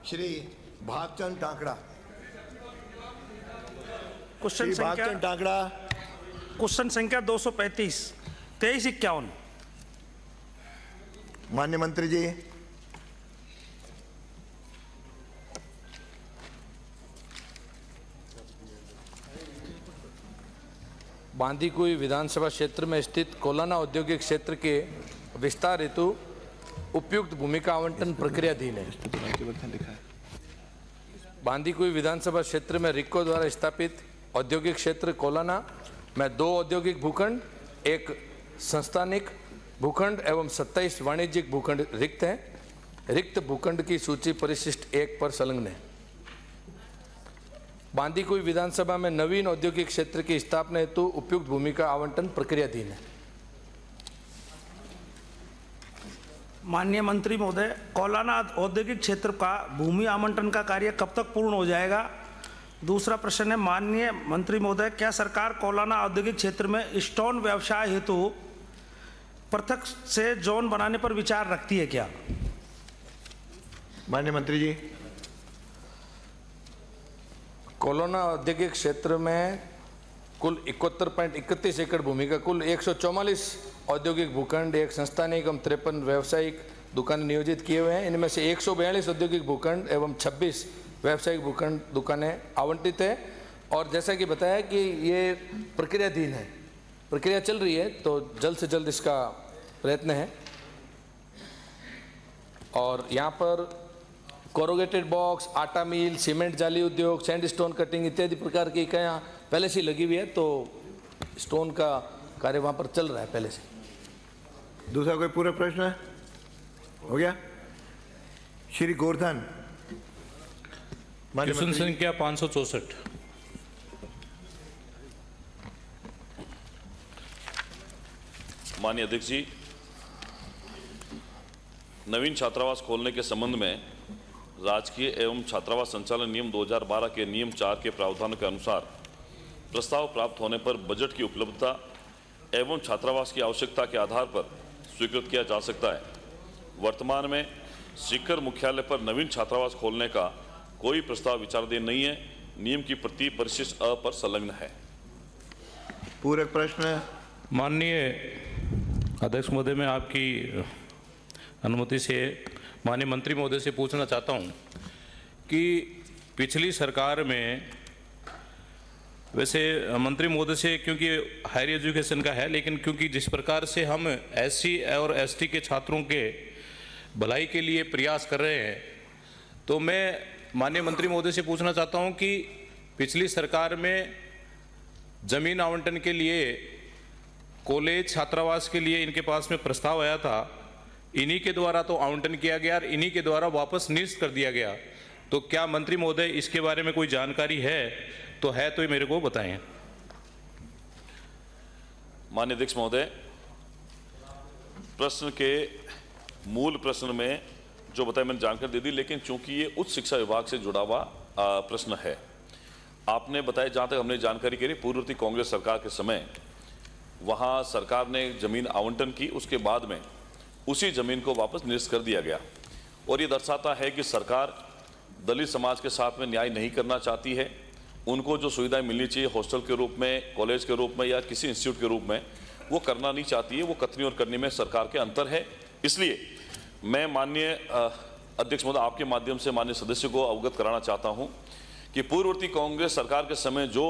Shri Bhagchand टाकड़ा। Question संख्या 235 2351। माननीय मंत्री जी। बांदीकुई विधानसभा क्षेत्र में स्थित कोलाना औद्योगिक क्षेत्र के विस्तार हेतु उपयुक्त भूमिका आवंटन प्रक्रियाधीन है। बांदीकुई विधानसभा क्षेत्र में रिक्को द्वारा स्थापित औद्योगिक क्षेत्र कोलाना में 2 औद्योगिक भूखंड, 1 संस्थानिक भूखंड एवं 27 वाणिज्यिक भूखंड रिक्त हैं। रिक्त भूखंड की सूची परिशिष्ट 1 पर संलग्न है। बांदीकुई विधानसभा में नवीन औद्योगिक क्षेत्र की स्थापना हेतु उपयुक्त भूमिका आवंटन प्रक्रियाधीन है। माननीय मंत्री महोदय, कोलाना औद्योगिक क्षेत्र का भूमि आवंटन का कार्य कब तक पूर्ण हो जाएगा? दूसरा प्रश्न है, माननीय मंत्री महोदय, क्या सरकार कोलाना औद्योगिक क्षेत्र में स्टोन व्यवसाय हेतु पृथक से जोन बनाने पर विचार रखती है क्या? माननीय मंत्री जी। कोलाना औद्योगिक क्षेत्र में कुल 71.31 एकड़ भूमि का कुल 144 औद्योगिक भूखंड, 1 संस्थानिक एवं 53 व्यावसायिक दुकानें नियोजित किए हुए हैं। इनमें से 142 औद्योगिक भूखंड एवं 26 व्यावसायिक भूखंड दुकानें आवंटित है। और जैसा कि बताया कि ये प्रक्रियाधीन है, प्रक्रिया चल रही है, तो जल्द से जल्द इसका प्रयत्न है। और यहाँ पर कोरोगेटेड बॉक्स, आटा मिल, सीमेंट जाली उद्योग, सैंडस्टोन कटिंग इत्यादि प्रकार की इकाइयाँ पहले से लगी हुई है, तो स्टोन का कार्य वहाँ पर चल रहा है पहले से। दूसरा कोई पूरा प्रश्न है? हो गया। श्री गोवर्धन। क्वेश्चन संख्या 564। माननीय अध्यक्ष जी, नवीन छात्रावास खोलने के संबंध में राजकीय एवं छात्रावास संचालन नियम 2012 के नियम 4 के प्रावधानों के अनुसार प्रस्ताव प्राप्त होने पर बजट की उपलब्धता एवं छात्रावास की आवश्यकता के आधार पर स्वीकृत किया जा सकता है। वर्तमान में सीकर मुख्यालय पर नवीन छात्रावास खोलने का कोई प्रस्ताव विचाराधीन नहीं है। नियम की प्रति परिशिष्ट अ पर संलग्न है। पूरक प्रश्न। माननीय अध्यक्ष महोदय, मैं आपकी अनुमति से माननीय मंत्री महोदय से पूछना चाहता हूं कि पिछली सरकार में, वैसे मंत्री महोदय से क्योंकि हायर एजुकेशन का है, लेकिन क्योंकि जिस प्रकार से हम एससी और एसटी के छात्रों के भलाई के लिए प्रयास कर रहे हैं, तो मैं माननीय मंत्री महोदय से पूछना चाहता हूं कि पिछली सरकार में जमीन आवंटन के लिए कॉलेज छात्रावास के लिए इनके पास में प्रस्ताव आया था, इन्हीं के द्वारा तो आवंटन किया गया और इन्हीं के द्वारा वापस निरस्त कर दिया गया। तो क्या मंत्री महोदय इसके बारे में कोई जानकारी है? तो है तो मेरे को बताएं। माननीय अध्यक्ष महोदय, प्रश्न के मूल प्रश्न में जो बताया मैंने जानकारी दे दी, लेकिन चूंकि ये उच्च शिक्षा विभाग से जुड़ा हुआ प्रश्न है, आपने बताया, जहां तक हमने जानकारी करी, पूर्ववर्ती कांग्रेस सरकार के समय वहां सरकार ने जमीन आवंटन की, उसके बाद में उसी जमीन को वापस निरस्त कर दिया गया। और ये दर्शाता है कि सरकार दलित समाज के साथ में न्याय नहीं करना चाहती है। उनको जो सुविधाएं मिलनी चाहिए हॉस्टल के रूप में, कॉलेज के रूप में या किसी इंस्टीट्यूट के रूप में, वो करना नहीं चाहती है। वो कथनी और करनी में सरकार के अंतर है। इसलिए मैं माननीय अध्यक्ष महोदय आपके माध्यम से माननीय सदस्य को अवगत कराना चाहता हूँ कि पूर्ववर्ती कांग्रेस सरकार के समय जो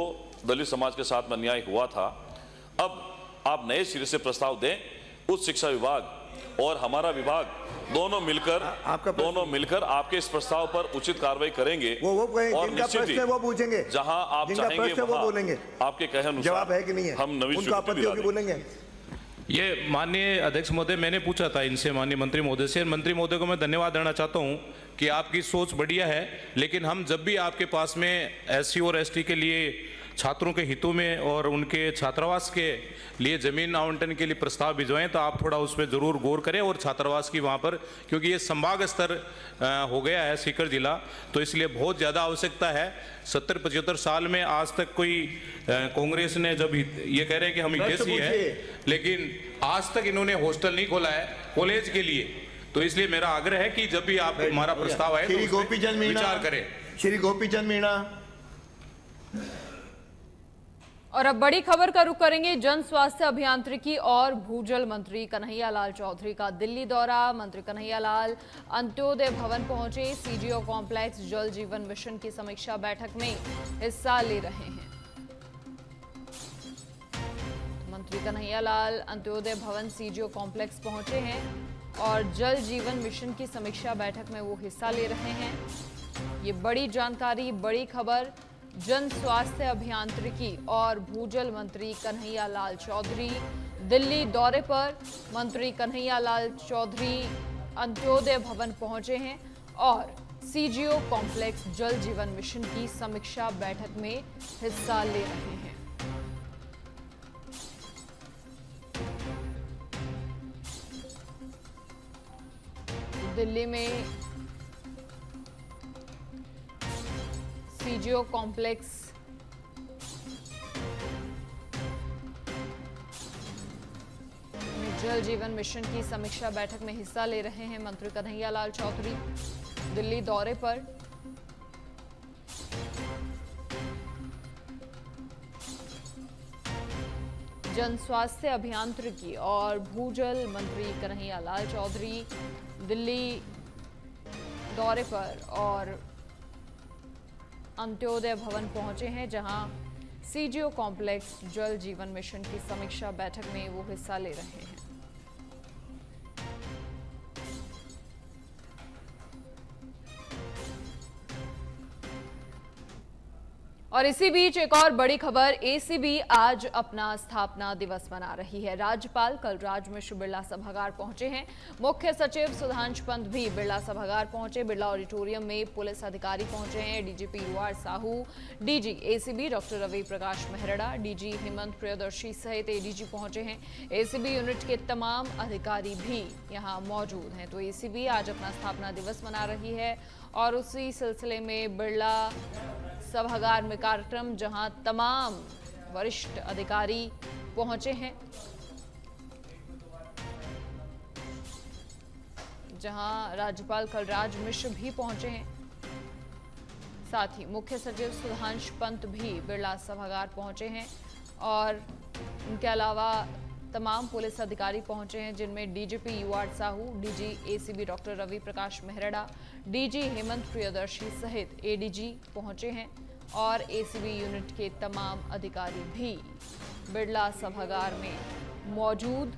दलित समाज के साथ में न्याय हुआ था, अब आप नए सिरे से प्रस्ताव दें। उच्च शिक्षा विभाग और हमारा विभाग दोनों मिलकर आपके इस प्रस्ताव पर उचित कार्रवाई करेंगे। और निश्चित ही वो पूछेंगे, जहां आप चाहेंगे वो बोलेंगे। आपके कहे अनुसार जवाब है कि नहीं है, हम नवीन उनको आपत्ति होगी बोलेंगे। ये माननीय अध्यक्ष महोदय, मैंने पूछा था इनसे, माननीय मंत्री महोदय से। मंत्री महोदय को मैं धन्यवाद देना चाहता हूं कि आपकी सोच बढ़िया है, लेकिन हम जब भी आपके पास में एससी और एसटी के लिए छात्रों के हितों में और उनके छात्रावास के लिए जमीन आवंटन के लिए प्रस्ताव भिजवाएं, तो आप थोड़ा उस पर जरूर गौर करें। और छात्रावास की वहाँ पर, क्योंकि ये संभाग स्तर हो गया है सीकर जिला, तो इसलिए बहुत ज़्यादा आवश्यकता है। 70-75 साल में आज तक कोई कांग्रेस ने, जब ये कह रहे हैं कि हम हितैषी है, लेकिन आज तक इन्होंने हॉस्टल नहीं खोला है कॉलेज के लिए। तो तो इसलिए मेरा आग्रह है कि जब भी आप हमारा प्रस्ताव आए तो श्री उस पे गोपीचंद मीणा, विचार करें। श्री गोपीचंद मीणा। और अब बड़ी खबर का रुख करेंगे। जन स्वास्थ्य अभियांत्रिकी और भूजल मंत्री कन्हैयालाल चौधरी का दिल्ली दौरा। मंत्री कन्हैयालाल अंत्योदय भवन पहुंचे। सीजीओ कॉम्प्लेक्स जल जीवन मिशन की समीक्षा बैठक में हिस्सा ले रहे हैं। मंत्री कन्हैयालाल अंत्योदय भवन सीजीओ कॉम्प्लेक्स पहुंचे हैं और जल जीवन मिशन की समीक्षा बैठक में वो हिस्सा ले रहे हैं। ये बड़ी जानकारी, बड़ी खबर। जन स्वास्थ्य अभियांत्रिकी और भूजल मंत्री कन्हैयालाल चौधरी दिल्ली दौरे पर। मंत्री कन्हैयालाल चौधरी अंत्योदय भवन पहुंचे हैं और सीजीओ कॉम्प्लेक्स जल जीवन मिशन की समीक्षा बैठक में हिस्सा ले रहे हैं। दिल्ली में सीजीओ कॉम्प्लेक्स में जल जीवन मिशन की समीक्षा बैठक में हिस्सा ले रहे हैं मंत्री कन्हैयालाल चौधरी दिल्ली दौरे पर। जन स्वास्थ्य अभियांत्रिकी और भूजल मंत्री कन्हैयालाल चौधरी दिल्ली दौरे पर और अंत्योदय भवन पहुंचे हैं, जहां सीजीओ कॉम्प्लेक्स जल जीवन मिशन की समीक्षा बैठक में वो हिस्सा ले रहे हैं। और इसी बीच एक और बड़ी खबर, एसीबी आज अपना स्थापना दिवस मना रही है। राज्यपाल कलराज मिश्र बिरला सभागार पहुंचे हैं। मुख्य सचिव सुधांशु पंत भी बिरला सभागार पहुंचे। बिरला ऑडिटोरियम में पुलिस अधिकारी पहुंचे हैं। DGP UR Sahu, DG ACB doctor Ravi Prakash Mehrda, DG Hemant Priyadarshi सहित एडीजी पहुंचे हैं। एसीबी यूनिट के तमाम अधिकारी भी यहां मौजूद हैं। तो एसीबी आज अपना स्थापना दिवस मना रही है और उसी सिलसिले में बिरला सभागार में कार्यक्रम, जहां तमाम वरिष्ठ अधिकारी पहुंचे हैं, जहां राज्यपाल कलराज मिश्र भी पहुंचे हैं। साथ ही मुख्य सचिव सुधांशु पंत भी बिरला सभागार पहुंचे हैं और इनके अलावा तमाम पुलिस अधिकारी पहुंचे हैं, जिनमें DGP UR Sahu, DG ACB doctor Ravi Prakash Mehrda, DG Hemant Priyadarshi सहित एडीजी पहुंचे हैं और एसीबी यूनिट के तमाम अधिकारी भी बिरला सभागार में मौजूद।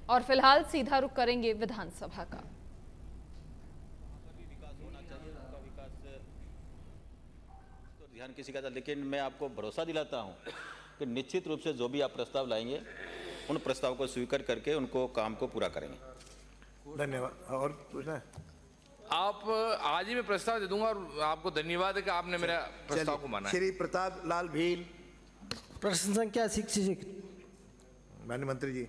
और फिलहाल सीधा रुख करेंगे विधानसभा का। ध्यान किसी का था, लेकिन मैं आपको भरोसा दिलाता हूं कि निश्चित रूप से जो भी आप प्रस्ताव लाएंगे उन प्रस्ताव को स्वीकार करके उनको काम को पूरा करेंगे। धन्यवाद। और पूछना है? आप आज ही मैं प्रस्ताव दे दूंगा और आपको धन्यवाद है कि आपने मेरा प्रस्ताव को माना है। श्री प्रताप लाल भील। प्रश्न संख्या 66। माननीय मंत्री जी।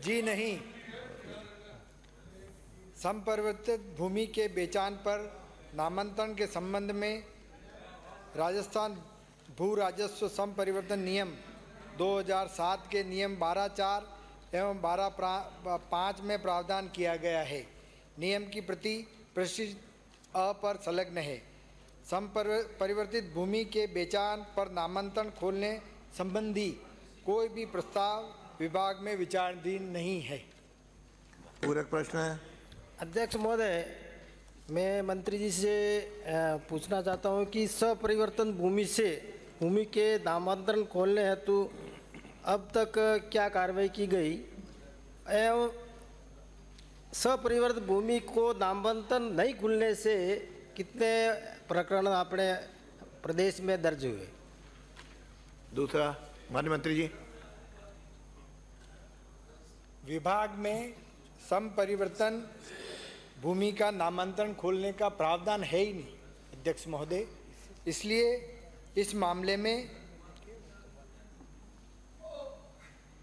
जी नहीं। संपरिवर्तित भूमि के बेचान पर नामांतरण के संबंध में राजस्थान भू राजस्व संपरिवर्तन नियम 2007 के नियम 12(4) एवं 12(5) में प्रावधान किया गया है। नियम की प्रति परिशिष्ट अ पर संलग्न है। संपरिवर्तित भूमि के बेचान पर नामांतरण खोलने संबंधी कोई भी प्रस्ताव विभाग में विचाराधीन नहीं है। पूरक प्रश्न है? अध्यक्ष महोदय, मैं मंत्री जी से पूछना चाहता हूं कि सपरिवर्तन भूमि के नामांतरण खोलने हेतु अब तक क्या कार्रवाई की गई एवं सपरिवर्तित भूमि को नामांतरण नहीं खुलने से कितने प्रकरण अपने प्रदेश में दर्ज हुए? दूसरा, माननीय मंत्री जी। विभाग में संपरिवर्तन भूमि का नामांतरण खोलने का प्रावधान है ही नहीं अध्यक्ष महोदय। इसलिए इस मामले में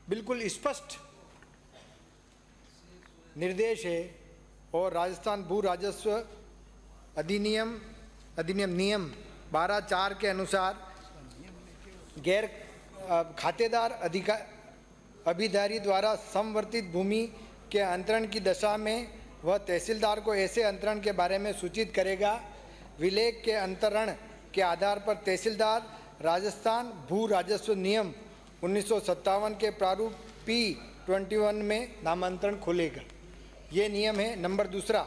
बिल्कुल स्पष्ट निर्देश है और राजस्थान भू राजस्व अधिनियम नियम 12(4) के अनुसार गैर खातेदार अभिधारी द्वारा समवर्तित भूमि के अंतरण की दशा में वह तहसीलदार को ऐसे अंतरण के बारे में सूचित करेगा। विलेख के अंतरण के आधार पर तहसीलदार राजस्थान भू राजस्व नियम 1957 के प्रारूप P21 में नामांतरण खोलेगा। ये नियम है। नंबर दूसरा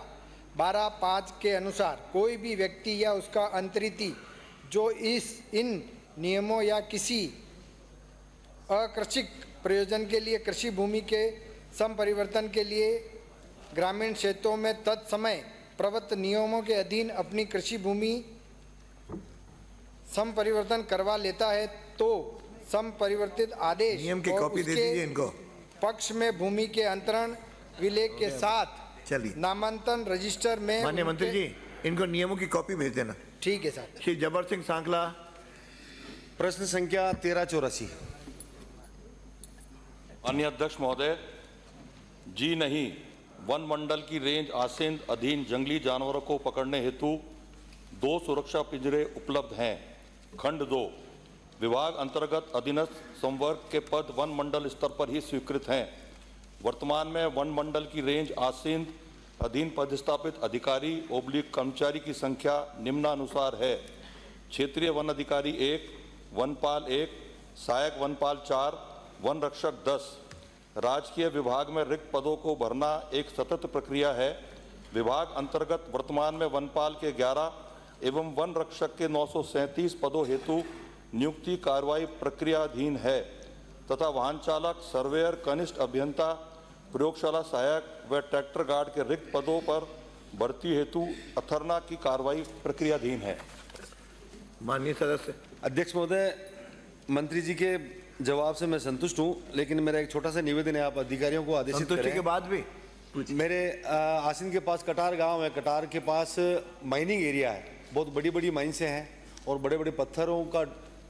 12(5) के अनुसार कोई भी व्यक्ति या उसका अंतरिती जो इन नियमों या किसी अकृषिक प्रयोजन के लिए कृषि भूमि के संपरिवर्तन के लिए ग्रामीण क्षेत्रों में तत्समय प्रवृत्त नियमों के अधीन अपनी कृषि भूमि संपरिवर्तन करवा लेता है तो संपरिवर्तित आदेश नियम की और कॉपी दे उसके दीजिए इनको। पक्ष में भूमि के अंतरण विलेख के साथ चलिए नामांतन रजिस्टर में माननीय मंत्री जी इनको नियमों की कॉपी भेज देना। ठीक है सर। श्री जबर सिंह सांकला। प्रश्न संख्या 1384। माननीय अध्यक्ष महोदय, जी नहीं, वन मंडल की रेंज आसिंद अधीन जंगली जानवरों को पकड़ने हेतु 2 सुरक्षा पिंजरे उपलब्ध हैं। खंड 2 विभाग अंतर्गत अधीनस्थ संवर्ग के पद वन मंडल स्तर पर ही स्वीकृत हैं। वर्तमान में वन मंडल की रेंज आसिंद अधीन पदस्थापित अधिकारी / कर्मचारी की संख्या निम्नानुसार है। क्षेत्रीय वन अधिकारी 1, वनपाल 1, सहायक वनपाल 4, वन रक्षक 10। राजकीय विभाग में रिक्त पदों को भरना एक सतत प्रक्रिया है। विभाग अंतर्गत वर्तमान में वनपाल के 11 एवं वन रक्षक के 937 पदों हेतु नियुक्ति कार्रवाई प्रक्रियाधीन है तथा वाहन चालक, सर्वेयर, कनिष्ठ अभियंता, प्रयोगशाला सहायक व ट्रैक्टर गार्ड के रिक्त पदों पर भर्ती हेतु अथर्ना की कार्रवाई प्रक्रियाधीन है। माननीय सदस्य। अध्यक्ष महोदय, मंत्री जी के जवाब से मैं संतुष्ट हूं, लेकिन मेरा एक छोटा सा निवेदन है, आप अधिकारियों को आदेशित करें। संतुष्टि के बाद भी मेरे आसिन के पास कटार गांव है, कटार के पास माइनिंग एरिया है, बहुत बड़ी बड़ी माइंसें हैं और बड़े बड़े पत्थरों का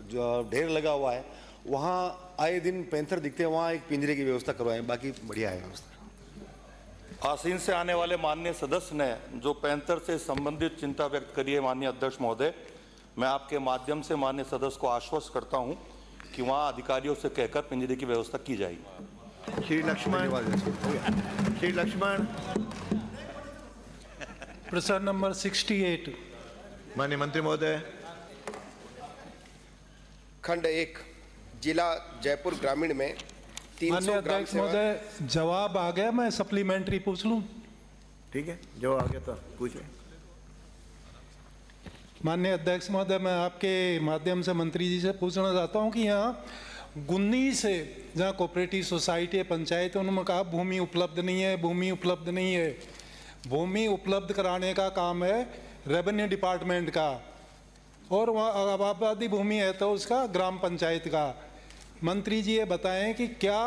जो ढेर लगा हुआ है, वहाँ आए दिन पैंथर दिखते हैं, वहाँ एक पिंजरे की व्यवस्था करवाएं, बाकी बढ़िया है व्यवस्था। आसीन से आने वाले माननीय सदस्य ने जो पैंथर से संबंधित चिंता व्यक्त करी है, माननीय अध्यक्ष महोदय, मैं आपके माध्यम से माननीय सदस्य को आश्वस्त करता हूं कि वहां अधिकारियों से कहकर पिंजरे की व्यवस्था की जाएगी। श्री लक्ष्मण। श्री लक्ष्मण। प्रश्न नंबर 68। माननीय मंत्री महोदय। खंड 1 जिला जयपुर ग्रामीण में 300 ग्राम सेवक। महोदय, जवाब आ गया, मैं सप्लीमेंट्री पूछ लूं? ठीक है, जवाब आ गया तो पूछें। माननीय अध्यक्ष महोदय, मैं आपके माध्यम से मंत्री जी से पूछना चाहता हूं कि यहाँ गुन्नी से जहाँ कोऑपरेटिव सोसाइटी पंचायत, उन्होंने कहा भूमि उपलब्ध नहीं है, भूमि उपलब्ध नहीं है। भूमि उपलब्ध कराने का काम है रेवेन्यू डिपार्टमेंट का, और वहाँ आबादी भूमि है तो उसका ग्राम पंचायत का। मंत्री जी ये बताएं कि क्या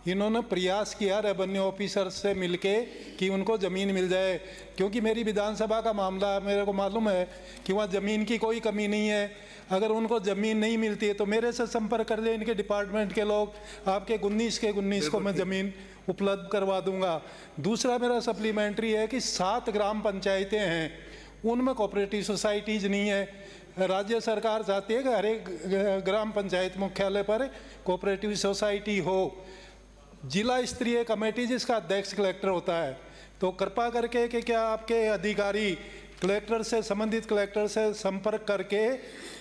इन्होंने प्रयास किया रेवेन्यू ऑफिसर से मिलके कि उनको ज़मीन मिल जाए, क्योंकि मेरी विधानसभा का मामला मेरे को मालूम है कि वहाँ ज़मीन की कोई कमी नहीं है। अगर उनको ज़मीन नहीं मिलती है तो मेरे से संपर्क कर ले, इनके डिपार्टमेंट के लोग, आपके 19 को मैं ज़मीन उपलब्ध करवा दूंगा। दूसरा मेरा सप्लीमेंट्री है कि 7 ग्राम पंचायतें हैं, उनमें कोऑपरेटिव सोसाइटीज़ नहीं है। राज्य सरकार चाहती है कि हर एक ग्राम पंचायत मुख्यालय पर कोऑपरेटिव सोसाइटी हो। जिला स्तरीय कमेटी जिसका अध्यक्ष कलेक्टर होता है, तो कृपा करके कि क्या आपके अधिकारी कलेक्टर से, संबंधित कलेक्टर से संपर्क करके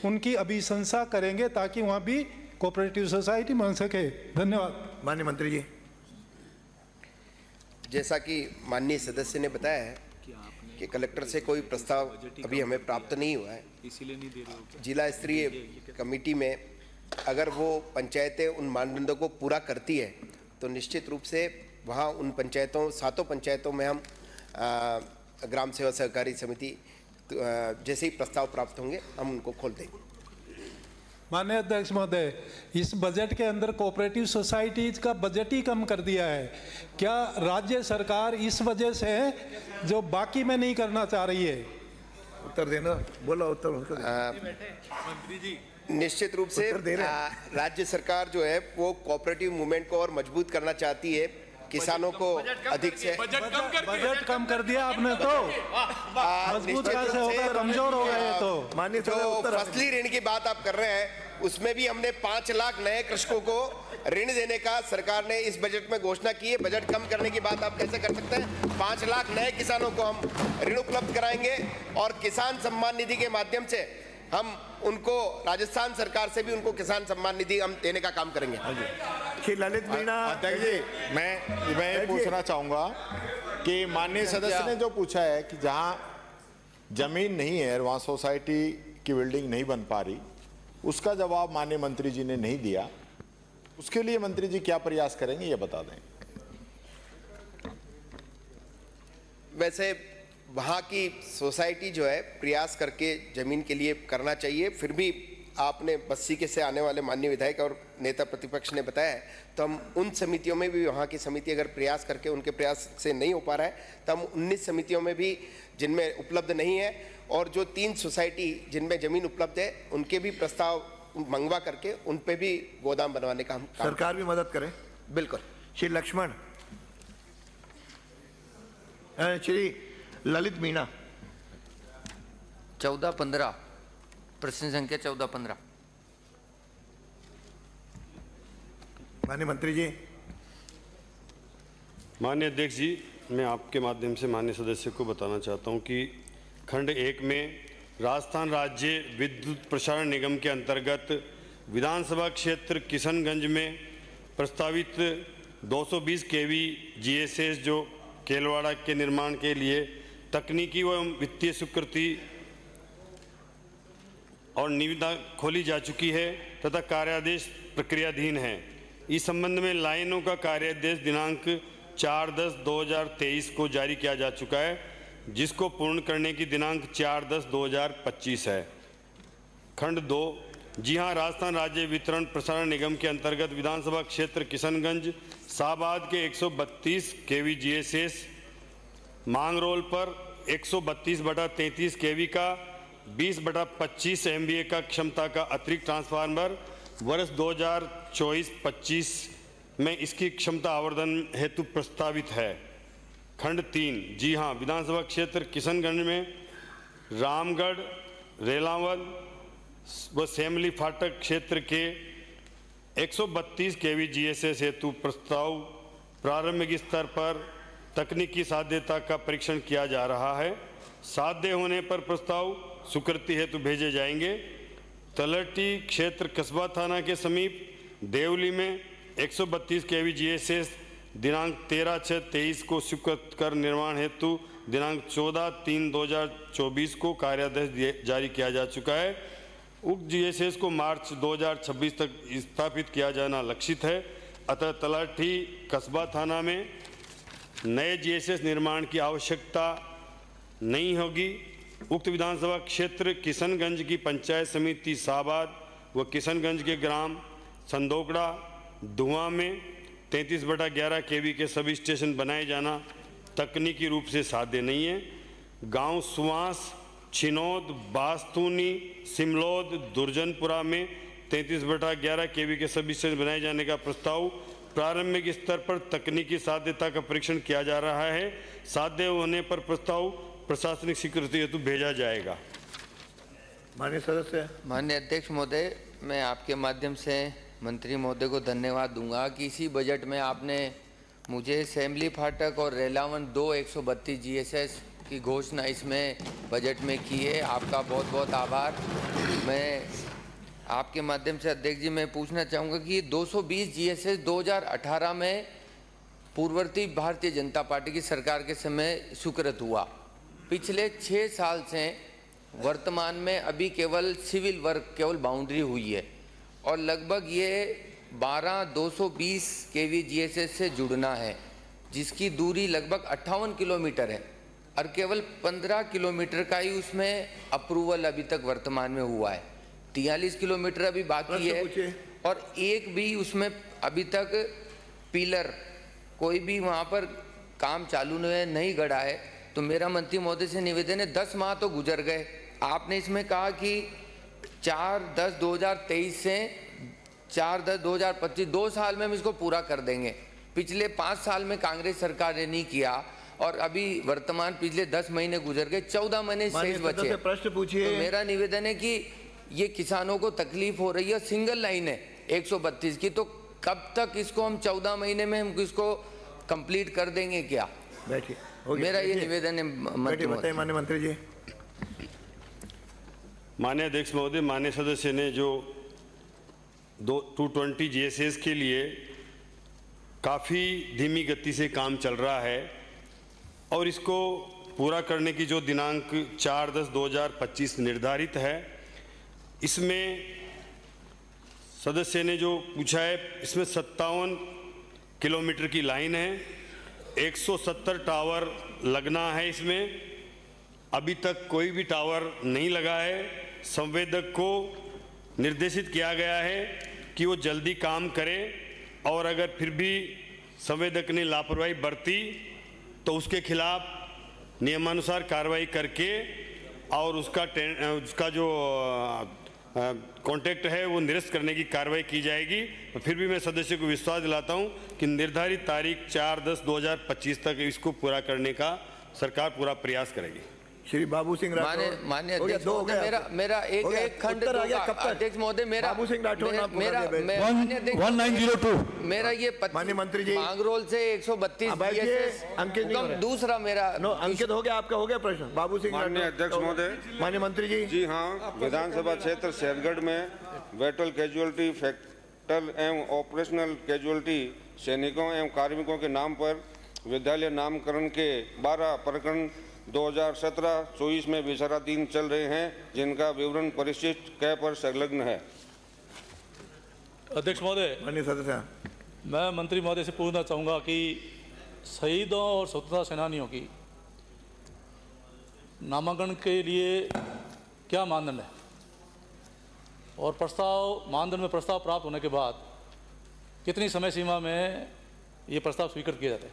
उनकी अभिशंसा करेंगे ताकि वहाँ भी कोऑपरेटिव सोसाइटी बन सके। धन्यवाद। माननीय मंत्री जी। जैसा कि माननीय सदस्य ने बताया है कि कलेक्टर से कोई प्रस्ताव अभी हमें प्राप्त नहीं हुआ है, इसीलिए नहीं दे रहे हो। जिला स्तरीय कमेटी में अगर वो पंचायतें उन मानदंडों को पूरा करती है तो निश्चित रूप से वहाँ उन पंचायतों, 7 पंचायतों में हम ग्राम सेवा सहकारी समिति जैसे ही प्रस्ताव प्राप्त होंगे हम उनको खोल देंगे। माननीय अध्यक्ष महोदय, इस बजट के अंदर कोऑपरेटिव सोसाइटीज का बजट ही कम कर दिया है। क्या राज्य सरकार इस वजह से जो बाकी में नहीं करना चाह रही है? उत्तर देना, बोला उत्तर। मंत्री जी, निश्चित रूप से राज्य सरकार जो है वो कोऑपरेटिव मूवमेंट को और मजबूत करना चाहती है किसानों को अधिक से बजट कम कर दिया आपने तो मजबूत कैसे होगा, कमजोर हो गए तो। जो फसली ऋण की बात आप कर रहे हैं उसमें भी हमने 5 लाख नए कृषकों को ऋण देने का सरकार ने इस बजट में घोषणा की है। बजट कम करने की बात आप कैसे कर सकते हैं? 5 लाख नए किसानों को हम ऋण उपलब्ध कराएंगे और किसान सम्मान निधि के माध्यम से हम उनको, राजस्थान सरकार से भी उनको किसान सम्मान निधि हम देने का काम करेंगे। श्री ललित मीणा अध्यक्ष जी, मैं पूछना चाहूंगा कि माननीय सदस्य ने जो पूछा है कि जहां जमीन नहीं है, वहां सोसाइटी की बिल्डिंग नहीं बन पा रही, उसका जवाब माननीय मंत्री जी ने नहीं दिया। उसके लिए मंत्री जी क्या प्रयास करेंगे ये बता दें। वैसे वहाँ की सोसाइटी जो है प्रयास करके जमीन के लिए करना चाहिए। फिर भी आपने बस्सी के से आने वाले माननीय विधायक और नेता प्रतिपक्ष ने बताया है, तो हम उन समितियों में भी, वहाँ की समिति अगर प्रयास करके उनके प्रयास से नहीं हो पा रहा है तो हम 19 समितियों में भी जिनमें उपलब्ध नहीं है और जो 3 सोसाइटी जिनमें जमीन उपलब्ध है उनके भी प्रस्ताव मंगवा करके उन पे भी गोदाम बनवाने का हम सरकार भी मदद करे। बिल्कुल। श्री लक्ष्मण, श्री ललित मीणा। 14-15 प्रश्न संख्या 14-15। माननीय मंत्री जी। माननीय अध्यक्ष जी, मैं आपके माध्यम से माननीय सदस्य को बताना चाहता हूं कि खंड 1 में राजस्थान राज्य विद्युत प्रसारण निगम के अंतर्गत विधानसभा क्षेत्र किशनगंज में प्रस्तावित 220 केवी जीएसएस जो केलवाड़ा के निर्माण के लिए तकनीकी एवं वित्तीय स्वीकृति और निविदा खोली जा चुकी है तथा कार्यादेश प्रक्रियाधीन है। इस संबंध में लाइनों का कार्यादेश दिनांक 4/10/2023 को जारी किया जा चुका है, जिसको पूर्ण करने की दिनांक 4/10/2025 है। खंड 2, जी हां, राजस्थान राज्य वितरण प्रसारण निगम के अंतर्गत विधानसभा क्षेत्र किशनगंज शाहबाद के 132 केवी जीएसएस मांग रोल पर 132/33 केवी का 20/25 एमवीए का क्षमता का अतिरिक्त ट्रांसफार्मर वर्ष 2024-25 में इसकी क्षमता आवर्धन हेतु प्रस्तावित है। खंड 3, जी हां, विधानसभा क्षेत्र किशनगंज में रामगढ़, रेलावन व सेमली फाटक क्षेत्र के 132 केवी जीएसएस हेतु प्रस्ताव प्रारंभिक स्तर पर तकनीकी साध्यता का परीक्षण किया जा रहा है। साध्य होने पर प्रस्ताव स्वीकृति हेतु भेजे जाएंगे। तलहटी क्षेत्र कस्बा थाना के समीप देवली में 132 केवी जीएसएस दिनांक 13/6/23 को स्वीकृत कर निर्माण हेतु दिनांक 14/3/2024 को कार्यादेश जारी किया जा चुका है। उक्त जीएसएस को मार्च 2026 तक स्थापित किया जाना लक्षित है। अतः तलहटी कस्बा थाना में नए जीएसएस निर्माण की आवश्यकता नहीं होगी। उक्त विधानसभा क्षेत्र किशनगंज की पंचायत समिति शाहबाद व किशनगंज के ग्राम संदोकड़ा, धुआं में 33/11 केवी के सब स्टेशन बनाए जाना तकनीकी रूप से साध्य नहीं है। गांव सुवास, छिनौद, बास्तूनी, सिमलोद, दुर्जनपुरा में 33/11 केवी के सब स्टेशन बनाए जाने का प्रस्ताव प्रारंभिक स्तर पर तकनीकी साध्यता का परीक्षण किया जा रहा है। साध्य होने पर प्रस्ताव प्रशासनिक स्वीकृति हेतु भेजा जाएगा। माननीय सदस्य। माननीय अध्यक्ष महोदय, मैं आपके माध्यम से मंत्री महोदय को धन्यवाद दूंगा कि इसी बजट में आपने मुझे सेमली फाटक और रेलावन 132 जीएसएस की घोषणा इसमें बजट में की है। आपका बहुत बहुत आभार। मैं आपके माध्यम से अध्यक्ष जी मैं पूछना चाहूँगा कि 220 जीएसएस 2018 में पूर्ववर्ती भारतीय जनता पार्टी की सरकार के समय स्वीकृत हुआ। पिछले 6 साल से वर्तमान में अभी केवल सिविल वर्क, केवल बाउंड्री हुई है और लगभग ये 12-220 केवी जीएसएस से जुड़ना है, जिसकी दूरी लगभग 58 किलोमीटर है और केवल 15 किलोमीटर का ही उसमें अप्रूवल अभी तक वर्तमान में हुआ है। 43 किलोमीटर अभी बाकी है और एक भी उसमें अभी तक पिलर कोई भी वहाँ पर काम चालू नहीं गड़ा है। तो मेरा मंत्री महोदय से निवेदन है, 10 माह तो गुजर गए, आपने इसमें कहा कि 4/10/2023 से 4/10/2025 2 साल में हम इसको पूरा कर देंगे। पिछले 5 साल में कांग्रेस सरकार ने नहीं किया, और अभी वर्तमान पिछले 10 महीने गुजर गए, 14 महीने शेष बचे। प्रश्न पूछिए। तो मेरा निवेदन है कि ये किसानों को तकलीफ हो रही है, सिंगल लाइन है 132 की, तो कब तक इसको हम 14 महीने में हम इसको कंप्लीट कर देंगे क्या? बैठिए, मेरा ये निवेदन है माननीय मंत्री जी। माननीय अध्यक्ष महोदय, माननीय सदस्य ने जो 220 GSS के लिए काफ़ी धीमी गति से काम चल रहा है और इसको पूरा करने की जो दिनांक 4/10/2025 निर्धारित है, इसमें सदस्य ने जो पूछा है, इसमें 57 किलोमीटर की लाइन है, 170 टावर लगना है। इसमें अभी तक कोई भी टावर नहीं लगा है। संवेदक को निर्देशित किया गया है कि वो जल्दी काम करे, और अगर फिर भी संवेदक ने लापरवाही बरती तो उसके खिलाफ नियमानुसार कार्रवाई करके और उसका जो कॉन्ट्रैक्ट है वो निरस्त करने की कार्रवाई की जाएगी। तो फिर भी मैं सदस्य को विश्वास दिलाता हूं कि निर्धारित तारीख 4/10/2025 तक इसको पूरा करने का सरकार पूरा प्रयास करेगी। श्री बाबू सिंह राठौर। माननीय अध्यक्ष महोदय, मेरा एक खंड अध्यक्ष महोदय, मेरा बाबू सिंह राठौर मेरा 1902 मेरा ये माननीय मंत्री जी मांगरोल से 132 अंकित दूसरा मेरा अंकित हो गया, आपका हो गया प्रश्न। बाबू सिंह। माननीय अध्यक्ष महोदय, माननीय मंत्री जी। जी हाँ, विधानसभा क्षेत्र शेरगढ़ में बैटल कैजुअलिटी, फैक्टल एवं ऑपरेशनल कैजुअलिटी सैनिकों एवं कार्मिकों के नाम पर विद्यालय नामकरण के 12 प्रकरण 2017-24 में विचाराधीन चल रहे हैं, जिनका विवरण परिशिष्ट क पर संलग्न है। अध्यक्ष महोदय, माननीय सदस्य, मैं मंत्री महोदय से पूछना चाहूँगा कि शहीदों और स्वतंत्रता सेनानियों की नामांकन के लिए क्या मानदंड है, और मानदंड में प्रस्ताव प्राप्त होने के बाद कितनी समय सीमा में ये प्रस्ताव स्वीकृत किया जाता है?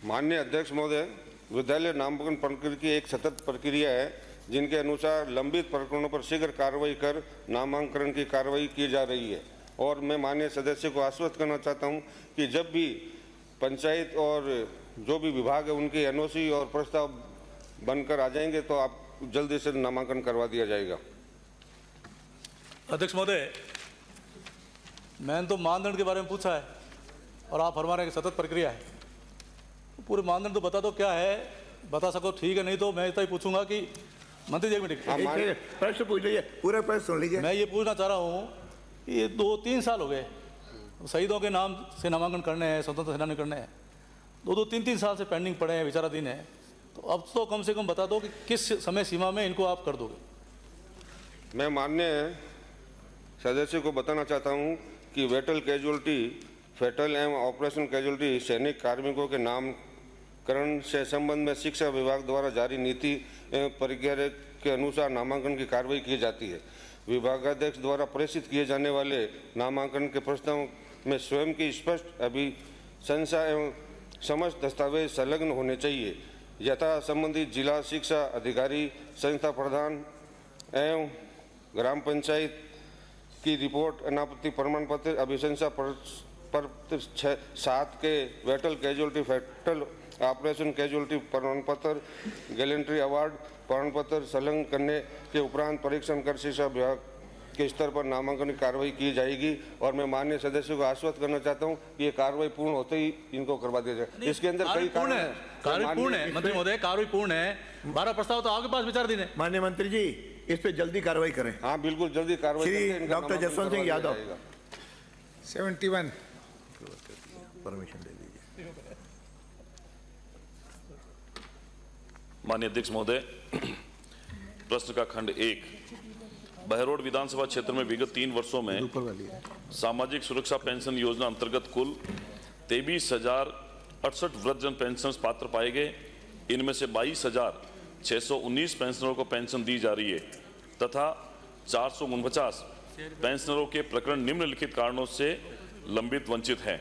माननीय अध्यक्ष महोदय, विद्यालय नामांकन प्रक्रिया की एक सतत प्रक्रिया है, जिनके अनुसार लंबित प्रकरणों पर शीघ्र कार्रवाई कर नामांकन की कार्रवाई की जा रही है। और मैं माननीय सदस्य को आश्वस्त करना चाहता हूं कि जब भी पंचायत और जो भी विभाग है उनके NOC और प्रस्ताव बनकर आ जाएंगे तो आप जल्दी से नामांकन करवा दिया जाएगा। अध्यक्ष महोदय, मैंने तो मानदंड के बारे में पूछा है और आप फरमा रहे हैं कि सतत प्रक्रिया है। पूरे मानदंड तो बता दो क्या है, बता सको ठीक है, नहीं तो मैं इतना ही पूछूंगा कि मंत्री जी प्रश्न पूछ लीजिए, पूरा प्रश्न सुन लीजिए। मैं ये पूछना चाह रहा हूँ, ये 2-3 साल हो गए शहीदों के नाम से नामांकन करने हैं, स्वतंत्रता सेनानी करने हैं, 2-3 साल से पेंडिंग पड़े हैं, विचाराधीन है। तो अब तो कम से कम बता दो कि किस समय सीमा में इनको आप कर दोगे। मैं माननीय सदस्य को बताना चाहता हूँ कि बैटल कैजुअलिटी, फैटल एवं ऑपरेशन कैजुअलिटी सैनिक कार्मिकों के नामकरण से संबंध में शिक्षा विभाग द्वारा जारी नीति एवं प्रक्रिया के अनुसार नामांकन की कार्रवाई की जाती है। विभागाध्यक्ष द्वारा प्रेषित किए जाने वाले नामांकन के प्रस्ताव में स्वयं की स्पष्ट अभिशंसा एवं समस्त दस्तावेज संलग्न होने चाहिए। यथा संबंधित जिला शिक्षा अधिकारी, संस्था प्रधान एवं ग्राम पंचायत की रिपोर्ट, अनापत्ति प्रमाण पत्र, अभिशंसा पर 7 के बैटल कैजुअलिटी, फैक्टल ऑपरेशन कैजुअलिटी प्रमाण पत्र, गैलेंट्री अवार्ड प्रमाण पत्र संलग्न करने के उपरांत परीक्षण कर शिक्षा विभाग के स्तर पर नामांकन की कार्रवाई की जाएगी। और मैं माननीय सदस्यों को आश्वस्त करना चाहता हूं कि ये कार्रवाई पूर्ण होते ही इनको करवा दिया जाए। इसके अंदर कई कारण है। कार्रवाई पूर्ण है मंत्री महोदय, कार्रवाई पूर्ण है। 12 प्रस्ताव तो आपके पास विचाराधीन है। माननीय मंत्री जी, इस पे जल्दी कार्रवाई करें। हाँ बिल्कुल, जल्दी कार्रवाई करें। डॉक्टर जसवंत सिंह यादव। 71 परमिशन दे दीजिए। माननीय अध्यक्ष महोदय, प्रश्न का खंड 1, बहरोड विधानसभा क्षेत्र में विगत 3 वर्षों में सामाजिक सुरक्षा पेंशन योजना अंतर्गत कुल 23,068 वृद्धजन पेंशन पात्र पाए गए। इनमें से 22,619 पेंशनरों को पेंशन दी जा रही है तथा 449 पेंशनरों के प्रकरण निम्नलिखित कारणों से लंबित वंचित हैं।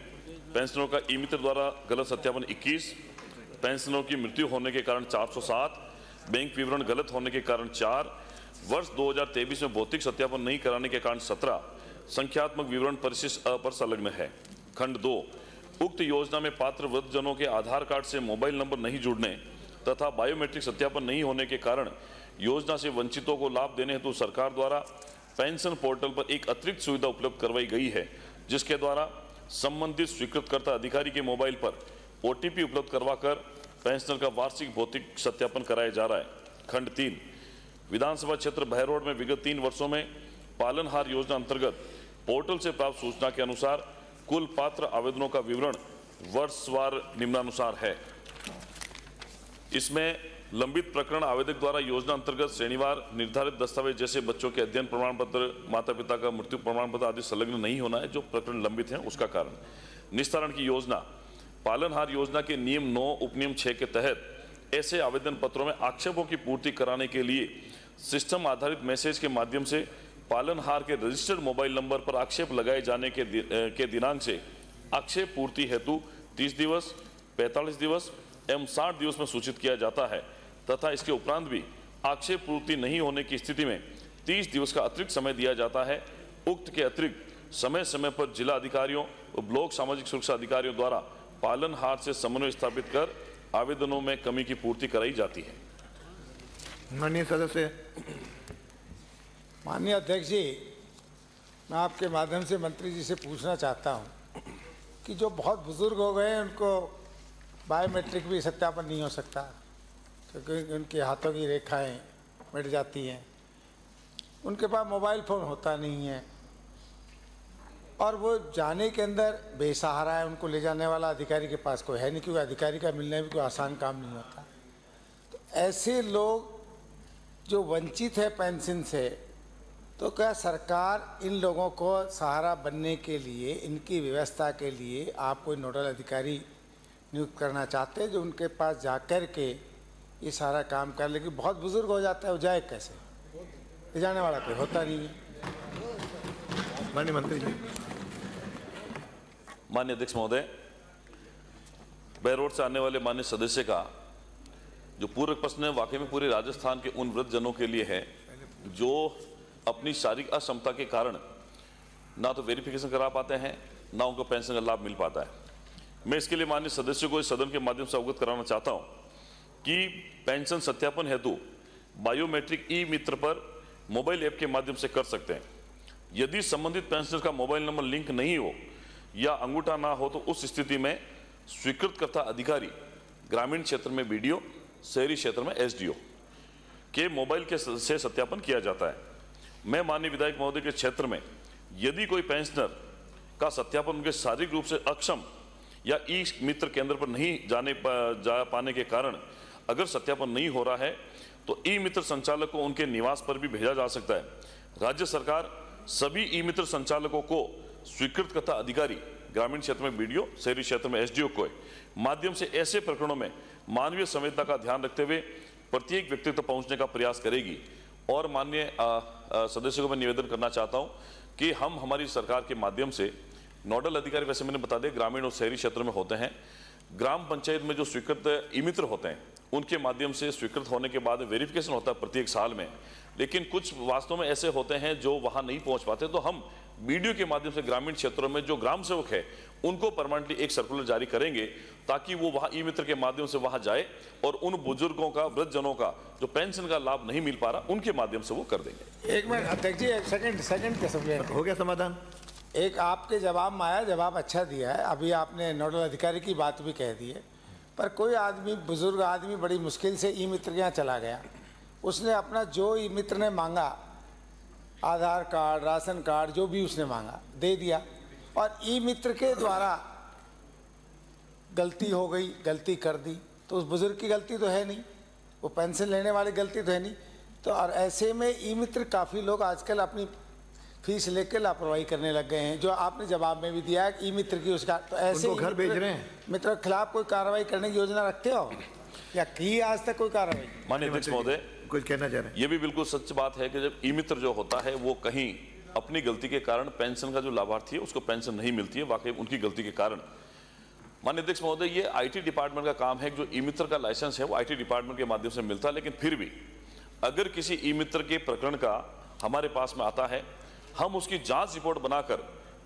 पेंशनरों का ई मित्र द्वारा गलत सत्यापन 21, पेंशनरों की मृत्यु होने के कारण 407, बैंक विवरण गलत होने के कारण 4, वर्ष 2023 में भौतिक सत्यापन नहीं कराने के कारण 17, संख्यात्मक विवरण परिशिष्ट अ पर संलग्न है। खंड 2, उक्त योजना में पात्र वृद्धजनों के आधार कार्ड से मोबाइल नंबर नहीं जुड़ने तथा बायोमेट्रिक सत्यापन नहीं होने के कारण योजना से वंचितों को लाभ देने हेतु सरकार द्वारा पेंशन पोर्टल पर एक अतिरिक्त सुविधा उपलब्ध करवाई गई है, जिसके द्वारा संबंधित स्वीकृतकर्ता अधिकारी के मोबाइल पर OTP उपलब्ध करवाकर पेंशनर का वार्षिक भौतिक सत्यापन कराया जा रहा है। खंड 3 विधानसभा क्षेत्र बहरोड में विगत 3 वर्षों में पालनहार योजना अंतर्गत पोर्टल से प्राप्त सूचना के अनुसार कुल पात्र आवेदनों का विवरण वर्षवार निम्नानुसार है। इसमें लंबित प्रकरण आवेदक द्वारा योजना अंतर्गत श्रेणीवार निर्धारित दस्तावेज जैसे बच्चों के अध्ययन प्रमाण पत्र, माता पिता का मृत्यु प्रमाण पत्र आदि संलग्न नहीं होना है, जो प्रकरण लंबित हैं उसका कारण। निस्तारण की योजना पालनहार योजना के नियम 9 उपनियम 6 के तहत ऐसे आवेदन पत्रों में आक्षेपों की पूर्ति कराने के लिए सिस्टम आधारित मैसेज के माध्यम से पालनहार के रजिस्टर्ड मोबाइल नंबर पर आक्षेप लगाए जाने के दिनांक से आक्षेप पूर्ति हेतु 30 दिवस, 45 दिवस एवं 60 दिवस में सूचित किया जाता है तथा इसके उपरांत भी आक्षेप पूर्ति नहीं होने की स्थिति में 30 दिवस का अतिरिक्त समय दिया जाता है। उक्त के अतिरिक्त समय समय पर जिला अधिकारियों और ब्लॉक सामाजिक सुरक्षा अधिकारियों द्वारा पालनहार से समन्वय स्थापित कर आवेदनों में कमी की पूर्ति कराई जाती है। माननीय सदस्य। माननीय अध्यक्ष जी, मैं आपके माध्यम से मंत्री जी से पूछना चाहता हूं कि जो बहुत बुजुर्ग हो गए हैं उनको बायोमेट्रिक भी सत्यापन नहीं हो सकता क्योंकि उनके हाथों की रेखाएं मिट जाती हैं, उनके पास मोबाइल फ़ोन होता नहीं है और वो जाने के अंदर बेसहारा है, उनको ले जाने वाला अधिकारी के पास कोई है नहीं क्योंकि अधिकारी का मिलना भी कोई आसान काम नहीं होता। तो ऐसे लोग जो वंचित है पेंशन से, तो क्या सरकार इन लोगों को सहारा बनने के लिए, इनकी व्यवस्था के लिए आप कोई नोडल अधिकारी नियुक्त करना चाहते हैं जो उनके पास जाकर के ये सारा काम कर ले? कि बहुत बुजुर्ग हो जाता है, वो जाए कैसे? ले जाने वाला कोई होता नहीं है। माननीय मंत्री जी। माननीय अध्यक्ष महोदय, बहरोड से आने वाले माननीय सदस्य का जो पूरक प्रश्न है वाकई में पूरे राजस्थान के उन वृद्धजनों के लिए है जो अपनी शारीरिक अक्षमता के कारण ना तो वेरिफिकेशन करा पाते हैं, ना उनको पेंशन का लाभ मिल पाता है। मैं इसके लिए माननीय सदस्यों को इस सदन के माध्यम से अवगत कराना चाहता हूं कि पेंशन सत्यापन हेतु बायोमेट्रिक ई मित्र पर मोबाइल ऐप के माध्यम से कर सकते हैं। यदि संबंधित पेंशनर का मोबाइल नंबर लिंक नहीं हो या अंगूठा ना हो तो उस स्थिति में स्वीकृतकर्ता अधिकारी ग्रामीण क्षेत्र में BDO, शहरी क्षेत्र में SDO के मोबाइल के से सत्यापन किया जाता है। मैं माननीय विधायक महोदय के क्षेत्र में यदि कोई पेंशनर का सत्यापन उनके शारीरिक रूप से अक्षम या ई मित्र केंद्र पर नहीं जा पाने के कारण अगर सत्यापन नहीं हो रहा है तो ई मित्र संचालक को उनके निवास पर भी भेजा जा सकता है। राज्य सरकार सभी ई मित्र संचालकों को स्वीकृतकर्ता अधिकारी ग्रामीण क्षेत्र में BDO, शहरी क्षेत्र में SDO के माध्यम से ऐसे प्रकरणों में मानवीय संवेदना का ध्यान रखते हुए प्रत्येक व्यक्ति तक पहुंचने का प्रयास करेगी। और माननीय सदस्यों को मैं निवेदन करना चाहता हूं कि हम हमारी सरकार के माध्यम से नोडल अधिकारी, वैसे मैंने बता दिया, ग्रामीण और शहरी क्षेत्र में होते हैं। ग्राम पंचायत में जो स्वीकृत ई मित्र होते हैं उनके माध्यम से स्वीकृत होने के बाद वेरिफिकेशन होता है प्रत्येक साल में, लेकिन कुछ वास्तव में ऐसे होते हैं जो वहां नहीं पहुंच पाते। तो हम BDO के माध्यम से ग्रामीण क्षेत्रों में जो ग्राम सेवक है उनको परमानेंटली एक सर्कुलर जारी करेंगे ताकि वो वहां ई मित्र के माध्यम से वहां जाए और उन बुजुर्गों का, वृद्धजनों का जो पेंशन का लाभ नहीं मिल पा रहा उनके माध्यम से वो कर देंगे। एक मिनट अध्यक्ष जी, एक सेकंड के समय हो गया समाधान। एक आपके जवाब में आया, जवाब अच्छा दिया है। अभी आपने नोडल अधिकारी की बात भी कह दी है, पर कोई आदमी, बुजुर्ग आदमी बड़ी मुश्किल से ई मित्र के यहाँ चला गया, उसने अपना जो ई मित्र ने मांगा, आधार कार्ड, राशन कार्ड, जो भी उसने मांगा दे दिया और ई मित्र के द्वारा गलती हो गई, गलती कर दी, तो उस बुजुर्ग की गलती तो है नहीं, वो पेंशन लेने वाली गलती तो है नहीं। तो और ऐसे में ई मित्र काफ़ी लोग आजकल अपनी फीस लेकर लापरवाही करने लग गए हैं, जो आपने जवाब में भी दिया है ई मित्र की उसका। तो ऐसे घर भेज रहे हैं। मित्र के खिलाफ कोई कार्रवाई करने की योजना रखते हो या की आज तक कोई कार्रवाई? माननीय अध्यक्ष महोदय, कुछ कहना चाह रहे हैं? ये भी बिल्कुल सच बात है कि जब ई मित्र जो होता है वो कहीं अपनी गलती के कारण पेंशन का जो लाभार्थी है उसको पेंशन नहीं मिलती है, वाकई उनकी गलती के कारण। माननीय अध्यक्ष महोदय, ये IT डिपार्टमेंट का काम है। जो ई मित्र का लाइसेंस है वो IT डिपार्टमेंट के माध्यम से मिलता है, लेकिन फिर भी अगर किसी ई मित्र के प्रकरण का हमारे पास में आता है, हम उसकी जांच रिपोर्ट बनाकर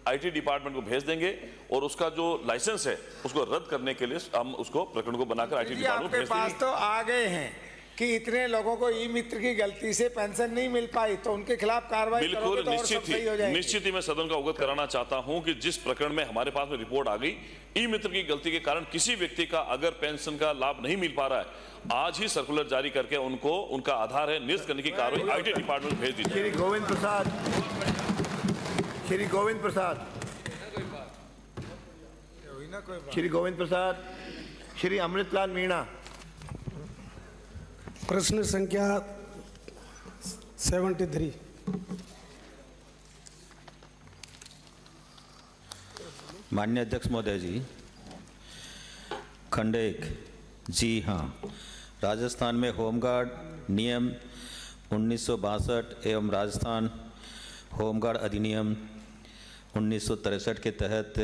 आईटी डिपार्टमेंट को भेज देंगे और उसका जो लाइसेंस है उसको रद्द करने के लिए हम उसको प्रकरण को बनाकर आईटी डिपार्टमेंट को भेज आपके देंगे। पास तो आ गए हैं कि इतने लोगों को ई मित्र की गलती से पेंशन नहीं मिल पाई, तो उनके खिलाफ कार्रवाई करोगे तो और सब सही हो जाएगी। निश्चित ही मैं सदन का अवगत कराना चाहता हूं कि जिस प्रकरण में हमारे पास में रिपोर्ट आ गई ई मित्र की गलती के कारण किसी व्यक्ति का अगर पेंशन का लाभ नहीं मिल पा रहा है, आज ही सर्कुलर जारी करके उनको उनका आधार है निरस्त करने की कार्रवाई आईटी डिपार्टमेंट को भेज दी। श्री गोविंद प्रसाद, श्री गोविंद प्रसाद, श्री अमृतलाल मीणा। प्रश्न संख्या 73। माननीय अध्यक्ष महोदय जी, खंड 1। जी हाँ, राजस्थान में होमगार्ड नियम 1962 एवं राजस्थान होमगार्ड अधिनियम 1963 के तहत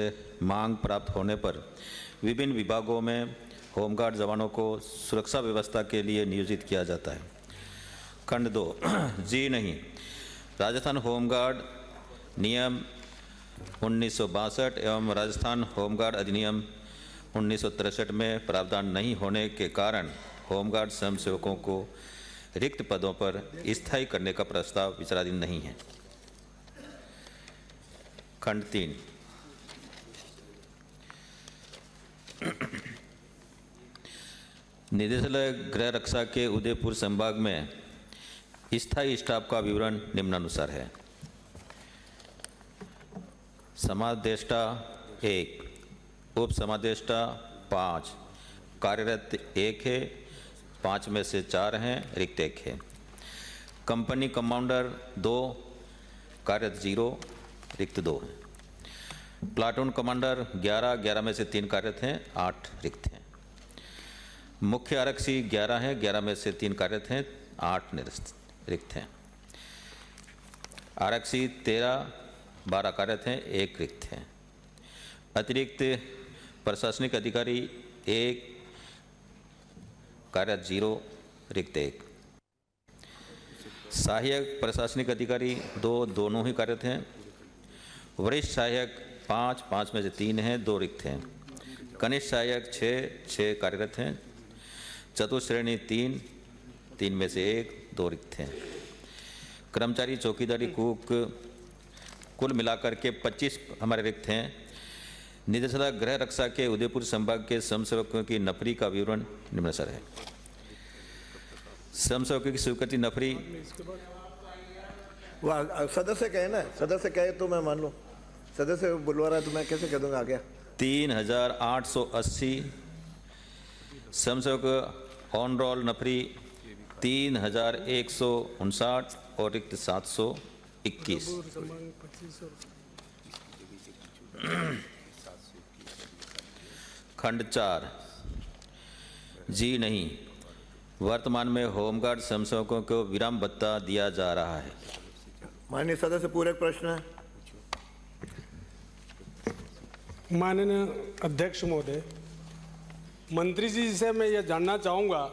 मांग प्राप्त होने पर विभिन्न विभागों में होमगार्ड जवानों को सुरक्षा व्यवस्था के लिए नियोजित किया जाता है। खंड 2। जी नहीं, राजस्थान होमगार्ड नियम 1962 एवं राजस्थान होमगार्ड अधिनियम 1963 में प्रावधान नहीं होने के कारण होमगार्ड स्वयंसेवकों को रिक्त पदों पर स्थायी करने का प्रस्ताव विचाराधीन नहीं है। खंड 3। निदेशालय गृह रक्षा के उदयपुर संभाग में स्थायी स्टाफ का विवरण निम्नानुसार है। समादेष्टा 1, उप समादेष्टा 5, कार्यरत 1 है, 5 में से 4 हैं, रिक्त 1 है। कंपनी कमांडर 2, कार्यरत 0, रिक्त 2 है। प्लाटून कमांडर 11, 11 में से 3 कार्यरत हैं, 8 रिक्त हैं। मुख्य आरक्षी 11 हैं, 11 में से 3 कार्यरत हैं, 8 रिक्त हैं। आरक्षी 13, 12 कार्यरत हैं, 1 रिक्त हैं। अतिरिक्त प्रशासनिक अधिकारी 1, कार्यरत 0, रिक्त 1। सहायक प्रशासनिक अधिकारी 2, दोनों ही कार्यरत हैं। वरिष्ठ सहायक 5, 5 में से 3 हैं, 2 रिक्त हैं। कनिष्ठ सहायक 6, 6 कार्यरत हैं। चतुश्रेणी 3, 3 में से 1, 2 रिक्त हैं। कर्मचारी चौकीदारी कुक कुल मिलाकर के 25 हमारे रिक्त हैं। निदेशालय गृह रक्षा के उदयपुर संभाग के स्वयंसेवकों की नफरी का विवरण निम्नानुसार है। स्वयंसेवकों की स्वीकृति नफरी वह सदस्य कहे ना, सदस्य कहे तो मैं मान लूँ, सदस्य बुलवा रहा है तो मैं कैसे कह दूंगा? आ गया 3880 स्वयंसेवक ऑन रोल नफरी 3159 और रिक्त 721। खंड 4। जी नहीं, वर्तमान में होमगार्ड स्वयंसेवकों को विराम भत्ता दिया जा रहा है। माननीय सदस्य पूरक प्रश्न है। माननीय अध्यक्ष महोदय, मंत्री जी से मैं यह जानना चाहूँगा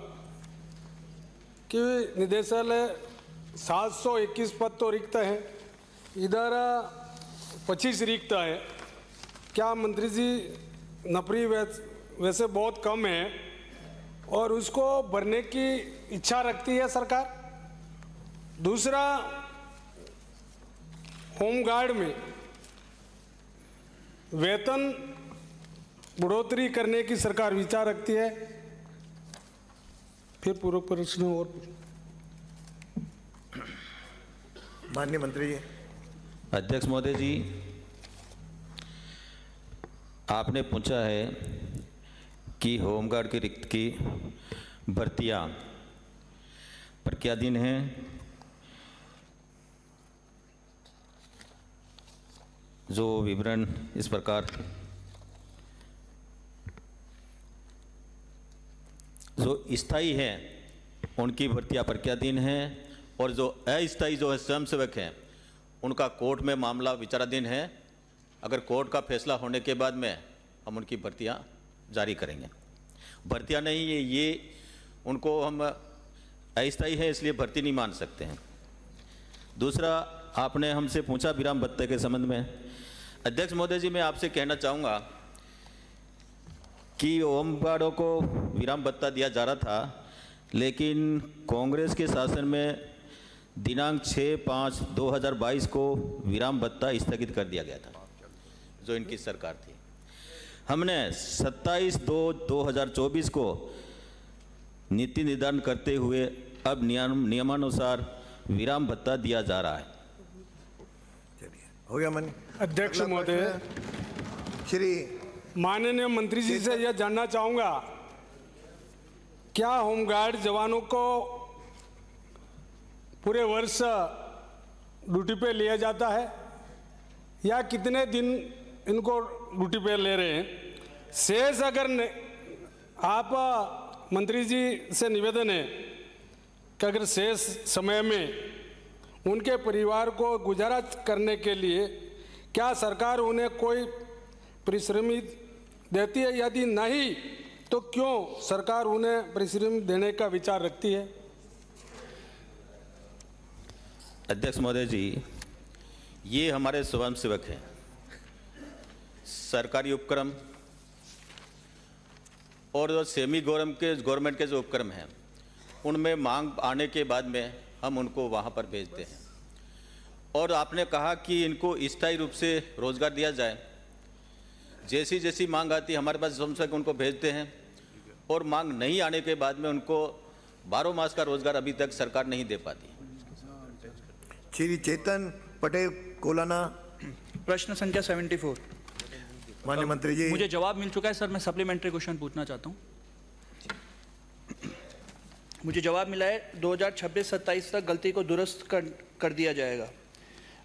कि निदेशालय 721 पद तो रिक्त है, इधर 25 रिक्त है। क्या मंत्री जी नफरी वैसे बहुत कम है और उसको भरने की इच्छा रखती है सरकार? दूसरा, होमगार्ड में वेतन बढ़ोतरी करने की सरकार विचार रखती है? फिर पूर्व प्रश्न और माननीय मंत्री जी। अध्यक्ष महोदय जी, आपने पूछा है कि होमगार्ड की रिक्त की भर्तियां प्रक्रियाधीन हैं। जो विवरण इस प्रकार, जो स्थायी हैं उनकी भर्तियां प्रक्रियाधीन हैं और जो अस्थायी जो है स्वयंसेवक हैं उनका कोर्ट में मामला विचाराधीन है। अगर कोर्ट का फैसला होने के बाद में हम उनकी भर्तियां जारी करेंगे। भर्तियां नहीं है ये, उनको हम अस्थायी है इसलिए भर्ती नहीं मान सकते हैं। दूसरा, आपने हमसे पूछा विराम भत्ते के संबंध में। अध्यक्ष महोदय जी, मैं आपसे कहना चाहूँगा कि होमगार्डों को विराम भत्ता दिया जा रहा था, लेकिन कांग्रेस के शासन में दिनांक 6/5/2022 को विराम भत्ता स्थगित कर दिया गया था, जो इनकी सरकार थी। हमने 27/2/2024 को नीति निर्धारण करते हुए अब नियमानुसार विराम भत्ता दिया जा रहा है। हो गया मन। अध्यक्ष महोदय, श्री माननीय मंत्री जी से यह जानना चाहूंगा, क्या होमगार्ड जवानों को पूरे वर्ष ड्यूटी पे लिया जाता है या कितने दिन इनको ड्यूटी पे ले रहे हैं? शेष अगर आप मंत्री जी से निवेदन है कि अगर शेष समय में उनके परिवार को गुजारा करने के लिए क्या सरकार उन्हें कोई परिश्रमी देती है? यदि नहीं तो क्यों सरकार उन्हें परिश्रम देने का विचार रखती है? अध्यक्ष महोदय जी, ये हमारे स्वयंसेवक हैं। सरकारी उपक्रम और जो सेमी गवर्नमेंट के जो उपक्रम हैं, उनमें मांग आने के बाद में हम उनको वहाँ पर भेजते हैं। और आपने कहा कि इनको स्थायी रूप से रोजगार दिया जाए, जैसी जैसी मांग आती है हमारे पास स्वयंसेवक उनको भेजते हैं, और मांग नहीं आने के बाद में उनको 12 मास का रोजगार अभी तक सरकार नहीं दे पाती। श्री चेतन पटेल कोलाना, प्रश्न संख्या 74। माननीय मंत्री जी, मुझे जवाब मिल चुका है सर, मैं सप्लीमेंट्री क्वेश्चन पूछना चाहता हूँ। मुझे जवाब मिला है 2026-27 तक गलती को दुरुस्त कर दिया जाएगा।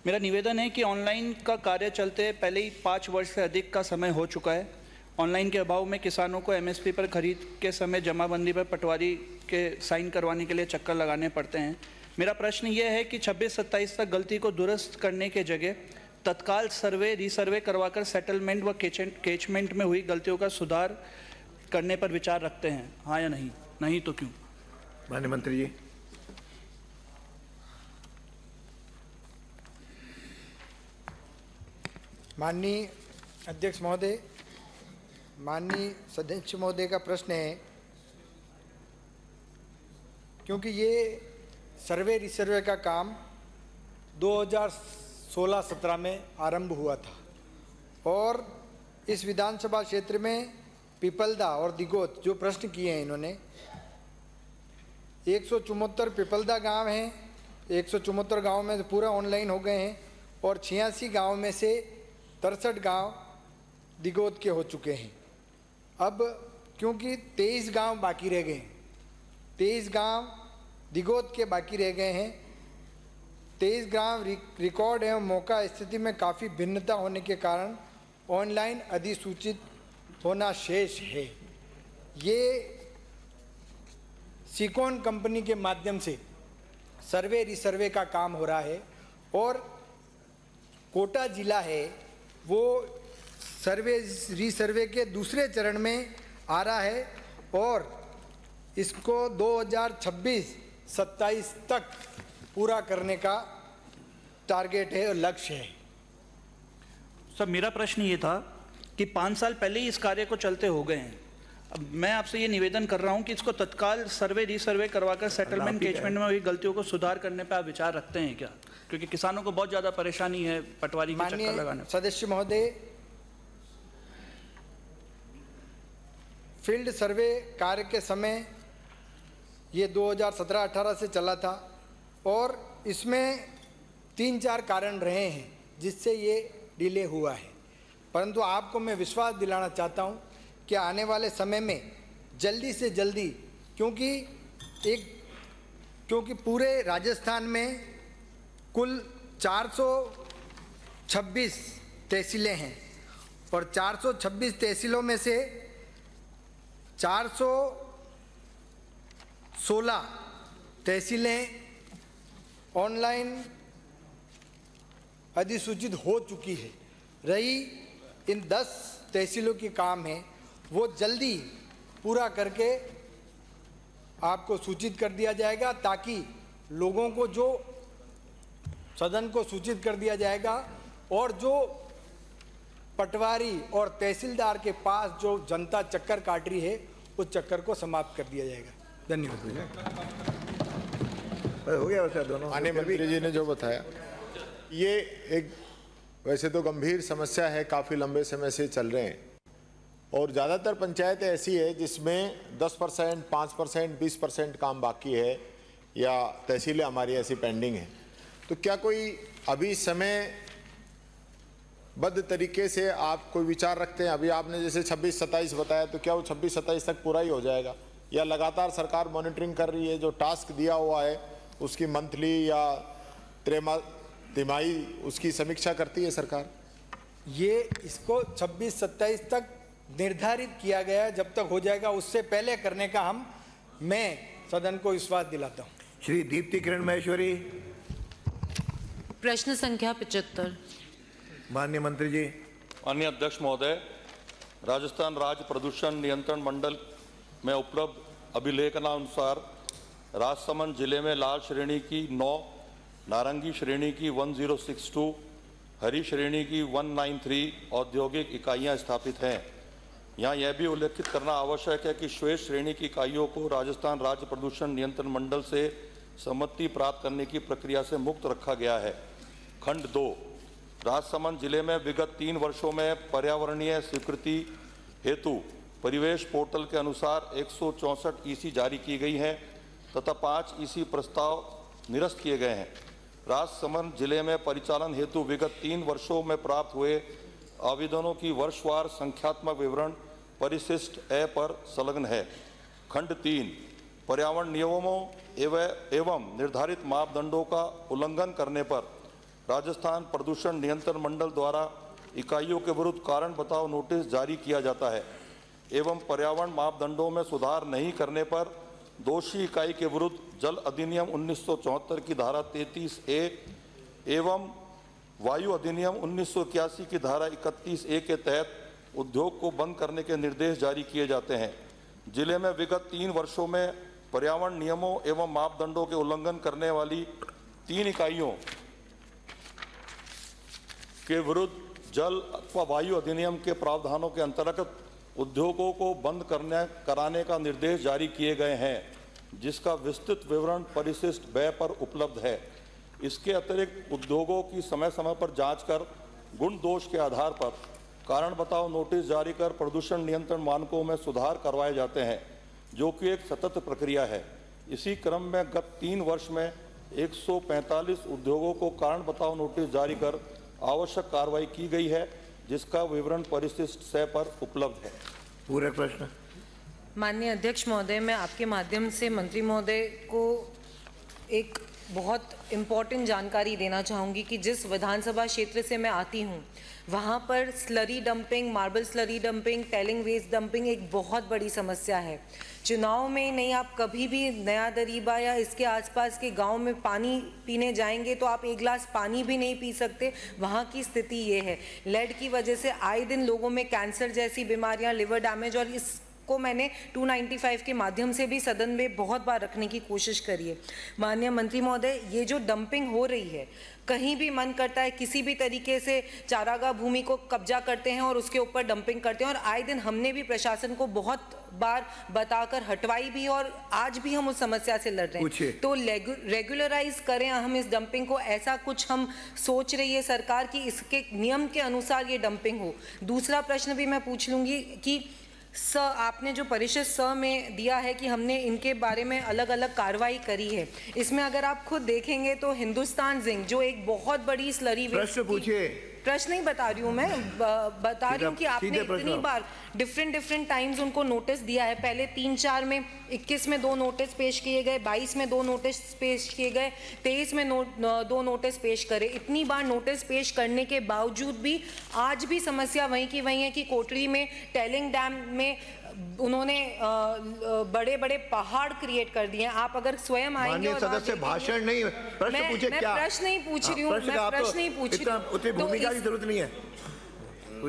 मेरा निवेदन है कि ऑनलाइन का कार्य चलते पहले ही 5 वर्ष से अधिक का समय हो चुका है। ऑनलाइन के अभाव में किसानों को एमएसपी पर खरीद के समय जमाबंदी पर पटवारी के साइन करवाने के लिए चक्कर लगाने पड़ते हैं। मेरा प्रश्न यह है कि 26-27 तक गलती को दुरुस्त करने के जगह तत्काल सर्वे रीसर्वे करवाकर सेटलमेंट व कैचमेंट में हुई गलतियों का सुधार करने पर विचार रखते हैं, हाँ या नहीं? नहीं तो क्यों? माननीय मंत्री जी। माननीय अध्यक्ष महोदय, माननीय सदस्य महोदय का प्रश्न है, क्योंकि ये सर्वे रिसर्वे का काम 2016-17 में आरंभ हुआ था और इस विधानसभा क्षेत्र में पिपलदा और दिगोत जो प्रश्न किए हैं इन्होंने, 174 पिपलदा गांव हैं, 174 गांव में पूरा ऑनलाइन हो गए हैं और 86 गांव में से 63 गांव दिगोत के हो चुके हैं। अब क्योंकि 23 गांव बाकी रह गए, 23 गांव दिगोत के बाकी रह गए हैं, 23 गांव रिकॉर्ड एवं मौका स्थिति में काफ़ी भिन्नता होने के कारण ऑनलाइन अधिसूचित होना शेष है। ये सिकॉन कंपनी के माध्यम से सर्वे रिसर्वे का काम हो रहा है और कोटा जिला है वो सर्वे रिसर्वे के दूसरे चरण में आ रहा है और इसको 2026-27 तक पूरा करने का टारगेट है और लक्ष्य है। सर, मेरा प्रश्न ये था कि 5 साल पहले ही इस कार्य को चलते हो गए हैं। अब मैं आपसे ये निवेदन कर रहा हूँ कि इसको तत्काल सर्वे रीसर्वे करवाकर सेटलमेंट कैचमेंट में हुई गलतियों को सुधार करने पर आप विचार रखते हैं क्या? क्योंकि किसानों को बहुत ज़्यादा परेशानी है पटवारी के चक्कर लगाने। सदस्य महोदय, फील्ड सर्वे कार्य के समय ये 2017-18 से चला था और इसमें 3-4 कारण रहे हैं जिससे ये डिले हुआ है, परंतु आपको मैं विश्वास दिलाना चाहता हूँ कि आने वाले समय में जल्दी से जल्दी, क्योंकि पूरे राजस्थान में कुल 426 तहसीलें हैं और 426 तहसीलों में से 416 तहसीलें ऑनलाइन अधिसूचित हो चुकी है। रही इन 10 तहसीलों की काम है वो जल्दी पूरा करके आपको सूचित कर दिया जाएगा, ताकि लोगों को जो सदन को सूचित कर दिया जाएगा और जो पटवारी और तहसीलदार के पास जो जनता चक्कर काट रही है, उस चक्कर को समाप्त कर दिया जाएगा। धन्यवाद। हो गया वैसे दोनों। माननीय मंत्री जी ने जो बताया, ये एक वैसे तो गंभीर समस्या है, काफ़ी लंबे समय से चल रहे हैं, और ज़्यादातर पंचायतें ऐसी है जिसमें 10%, 5%, 20% काम बाकी है, या तहसीलें हमारी ऐसी पेंडिंग हैं। तो क्या कोई अभी समय बद्ध तरीके से आप कोई विचार रखते हैं? अभी आपने जैसे 26-27 बताया, तो क्या वो 26-27 तक पूरा ही हो जाएगा, या लगातार सरकार मॉनिटरिंग कर रही है, जो टास्क दिया हुआ है उसकी मंथली या तिमाही उसकी समीक्षा करती है सरकार? ये इसको 26-27 तक निर्धारित किया गया, जब तक हो जाएगा उससे पहले करने का मैं सदन को विश्वास दिलाता हूँ। श्री दीप्ति किरण महेश्वरी। प्रश्न संख्या 75। माननीय मंत्री जी। माननीय अध्यक्ष महोदय, राजस्थान राज्य प्रदूषण नियंत्रण मंडल में उपलब्ध अभिलेखनानुसार राजसमंद जिले में लाल श्रेणी की 9, नारंगी श्रेणी की 1062, हरी श्रेणी की 193 औद्योगिक इकाइयां स्थापित हैं। यहाँ यह भी उल्लेखित करना आवश्यक है कि श्वेत श्रेणी की इकाइयों को राजस्थान राज्य प्रदूषण नियंत्रण मंडल से सम्मति प्राप्त करने की प्रक्रिया से मुक्त रखा गया है। खंड 2, राजसमंद जिले में विगत 3 वर्षों में पर्यावरणीय स्वीकृति हेतु परिवेश पोर्टल के अनुसार 164 ईसी जारी की गई है तथा 5 ईसी प्रस्ताव निरस्त किए गए हैं। राजसमंद जिले में परिचालन हेतु विगत 3 वर्षों में प्राप्त हुए आवेदनों की वर्षवार संख्यात्मक विवरण परिशिष्ट ए पर संलग्न है। खंड 3, पर्यावरण नियमों एवं निर्धारित मापदंडों का उल्लंघन करने पर राजस्थान प्रदूषण नियंत्रण मंडल द्वारा इकाइयों के विरुद्ध कारण बताओ नोटिस जारी किया जाता है एवं पर्यावरण मापदंडों में सुधार नहीं करने पर दोषी इकाई के विरुद्ध जल अधिनियम 1974 की धारा 33A एवं वायु अधिनियम 1981 की धारा 31A के तहत उद्योग को बंद करने के निर्देश जारी किए जाते हैं। जिले में विगत 3 वर्षों में पर्यावरण नियमों एवं मापदंडों के उल्लंघन करने वाली 3 इकाइयों के विरुद्ध जल अथवा वायु अधिनियम के प्रावधानों के अंतर्गत उद्योगों को बंद कराने का निर्देश जारी किए गए हैं, जिसका विस्तृत विवरण परिशिष्ट व्यय पर उपलब्ध है। इसके अतिरिक्त उद्योगों की समय समय पर जांच कर गुण दोष के आधार पर कारण बताओ नोटिस जारी कर प्रदूषण नियंत्रण मानकों में सुधार करवाए जाते हैं, जो कि एक सतत प्रक्रिया है। इसी क्रम में गत 3 वर्ष में 145 उद्योगों को कारण बताओ नोटिस जारी कर आवश्यक कार्रवाई की गई है, जिसका विवरण परिशिष्ट से पर उपलब्ध है। पूरक प्रश्न। माननीय अध्यक्ष महोदय, मैं आपके माध्यम से मंत्री महोदय को एक बहुत इम्पॉर्टेंट जानकारी देना चाहूँगी कि जिस विधानसभा क्षेत्र से मैं आती हूँ वहाँ पर slurry dumping, marble slurry dumping, tailing waste dumping एक बहुत बड़ी समस्या है। चुनाव में नहीं, आप कभी भी नया दरीबा या इसके आसपास के गांव में पानी पीने जाएंगे तो आप एक गिलास पानी भी नहीं पी सकते। वहाँ की स्थिति ये है। लेड की वजह से आए दिन लोगों में कैंसर जैसी बीमारियाँ, लिवर डैमेज, और को मैंने 295 के माध्यम से भी सदन में बहुत बार रखने की कोशिश करी है। माननीय मंत्री महोदय, ये जो डंपिंग हो रही है, कहीं भी मन करता है किसी भी तरीके से चारागाह भूमि को कब्जा करते हैं और उसके ऊपर डंपिंग करते हैं, और आए दिन हमने भी प्रशासन को बहुत बार बताकर हटवाई भी, और आज भी हम उस समस्या से लड़ रहे हैं। तो रेगुलराइज करें हम इस डंपिंग को, ऐसा कुछ हम सोच रही है सरकार कि इसके नियम के अनुसार ये डंपिंग हो। दूसरा प्रश्न भी मैं पूछ लूँगी कि आपने जो परिशिष्ट स में दिया है कि हमने इनके बारे में अलग अलग कार्रवाई करी है, इसमें अगर आप खुद देखेंगे तो हिंदुस्तान जिंक जो एक बहुत बड़ी स्लरी वेस्ट, प्रश्न पूछिए। प्रश्न नहीं बता रही हूँ मैं, बता रही हूँ कि आपने इतनी बार डिफरेंट टाइम्स उनको नोटिस दिया है। पहले 3-4 में, 21 में 2 नोटिस पेश किए गए, 22 में 2 नोटिस पेश किए गए, 23 में 2 नोटिस पेश करे। इतनी बार नोटिस पेश करने के बावजूद भी आज भी समस्या वहीं की वहीं है कि कोटरी में टेलिंग डैम में उन्होंने बड़े बड़े पहाड़ क्रिएट कर दिए हैं। आप अगर स्वयं आएंगे और सदस्य भाषण नहीं, प्रश्न पूछे। क्या मैं प्रश्न नहीं पूछ रही हूँ, मैं प्रश्न नहीं पूछ रही हूँ, उतनी भूमिका की जरूरत नहीं है।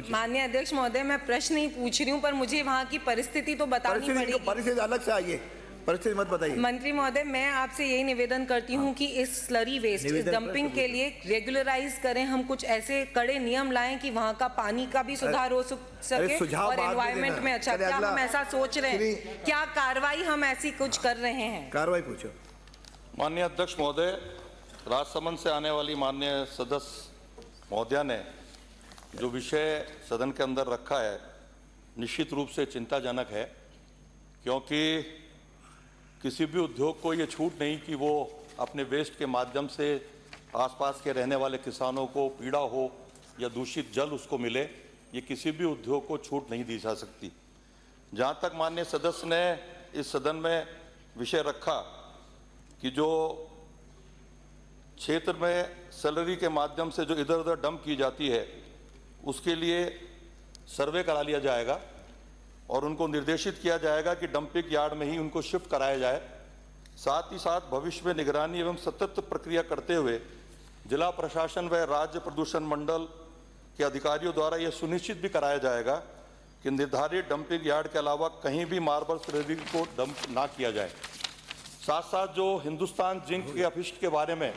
माननीय अध्यक्ष महोदय, मैं प्रश्न नहीं पूछ रही हूँ, पर मुझे वहाँ की परिस्थिति तो बतानी पड़ेगी। परिस्थिति अलग से आइए, परिस्थिति मत बताइए। मंत्री महोदय, मैं आपसे यही निवेदन करती हूँ कि इस स्लरी वेस्ट, इस डंपिंग के लिए रेगुलराइज करें, हम कुछ ऐसे कड़े नियम लाएं कि वहाँ का पानी का भी सुधार हो सके और एनवायरमेंट में अच्छा। क्या हम ऐसा सोच रहे हैं? क्या कार्रवाई हम ऐसी कुछ कर रहे हैं? कार्रवाई पूछो। माननीय अध्यक्ष महोदय, राजसमंद से आने वाली माननीय सदस्य महोदया ने जो विषय सदन के अंदर रखा है निश्चित रूप से चिंताजनक है, क्योंकि किसी भी उद्योग को ये छूट नहीं कि वो अपने वेस्ट के माध्यम से आसपास के रहने वाले किसानों को पीड़ा हो या दूषित जल उसको मिले, ये किसी भी उद्योग को छूट नहीं दी जा सकती। जहाँ तक माननीय सदस्य ने इस सदन में विषय रखा कि जो क्षेत्र में सैलरी के माध्यम से जो इधर उधर डंप की जाती है उसके लिए सर्वे करा लिया जाएगा और उनको निर्देशित किया जाएगा कि डंपिंग यार्ड में ही उनको शिफ्ट कराया जाए। साथ ही साथ भविष्य में निगरानी एवं सतत प्रक्रिया करते हुए जिला प्रशासन व राज्य प्रदूषण मंडल के अधिकारियों द्वारा यह सुनिश्चित भी कराया जाएगा कि निर्धारित डंपिंग यार्ड के अलावा कहीं भी मार्बल स्लरी को डंप ना किया जाए। साथ साथ जो हिंदुस्तान जिंक के अपशिष्ट के बारे में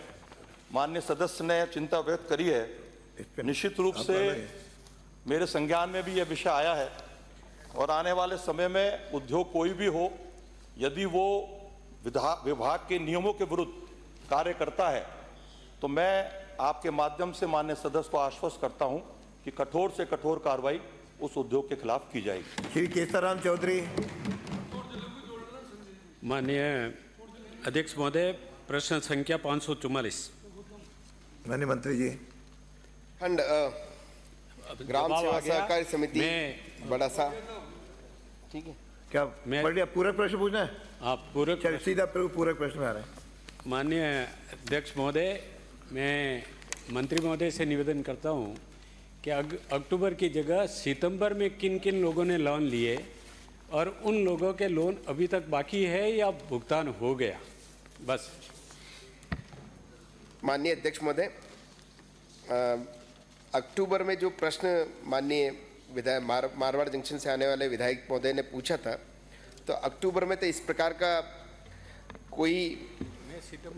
माननीय सदस्य ने चिंता व्यक्त करी है, निश्चित रूप से मेरे संज्ञान में भी यह विषय आया है और आने वाले समय में उद्योग कोई भी हो, यदि वो विभाग के नियमों के विरुद्ध कार्य करता है तो मैं आपके माध्यम से माननीय सदस्य को आश्वस्त करता हूं कि कठोर से कठोर कार्रवाई उस उद्योग के खिलाफ की जाएगी। श्री केसराम चौधरी। माननीय अध्यक्ष महोदय, प्रश्न संख्या 544। माननीय मंत्री जी। खंड ग्राम सेवा सहकारी समिति बड़ा सा, ठीक है क्या बढ़िया पूरक प्रश्न पूछना है? आप पूरक सीधा पूरक प्रश्न में आ रहे हैं। माननीय अध्यक्ष महोदय, मैं मंत्री महोदय से निवेदन करता हूं कि अक्टूबर की जगह सितंबर में किन किन लोगों ने लोन लिए और उन लोगों के लोन अभी तक बाकी है या भुगतान हो गया, बस। माननीय अध्यक्ष महोदय, अक्टूबर में जो प्रश्न माननीय विधायक मारवाड़ जंक्शन से आने वाले विधायक महोदय ने पूछा था, तो अक्टूबर में तो इस प्रकार का कोई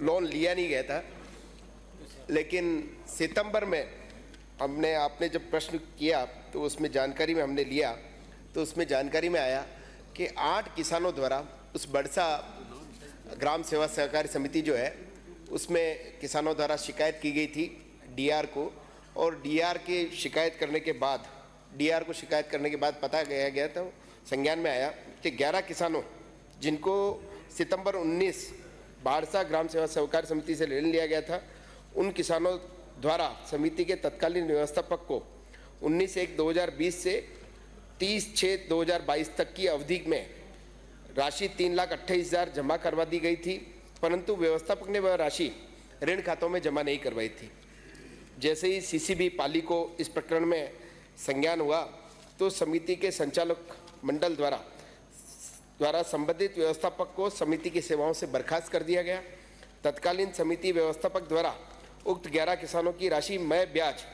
लोन लिया नहीं गया था, लेकिन सितंबर में आपने जब प्रश्न किया तो उसमें जानकारी में हमने लिया, तो उसमें जानकारी में आया कि 8 किसानों द्वारा उस बड़सा ग्राम सेवा सहकारी समिति जो है उसमें किसानों द्वारा शिकायत की गई थी डीआर को, और डीआर के शिकायत करने के बाद पता गया था, संज्ञान में आया कि 11 किसानों जिनको सितंबर 19 बारसा ग्राम सेवा सहकारी समिति से ऋण लिया गया था, उन किसानों द्वारा समिति के तत्कालीन व्यवस्थापक को 19/1/2020 से 30/6/2022 तक की अवधि में राशि 3,28,000 जमा करवा दी गई थी, परंतु व्यवस्थापक ने वह राशि ऋण खातों में जमा नहीं करवाई थी। जैसे ही सीसीबी पाली को इस प्रकरण में संज्ञान हुआ तो समिति के संचालक मंडल द्वारा संबंधित व्यवस्थापक को समिति की सेवाओं से बर्खास्त कर दिया गया। तत्कालीन समिति व्यवस्थापक द्वारा उक्त 11 किसानों की राशि मय ब्याज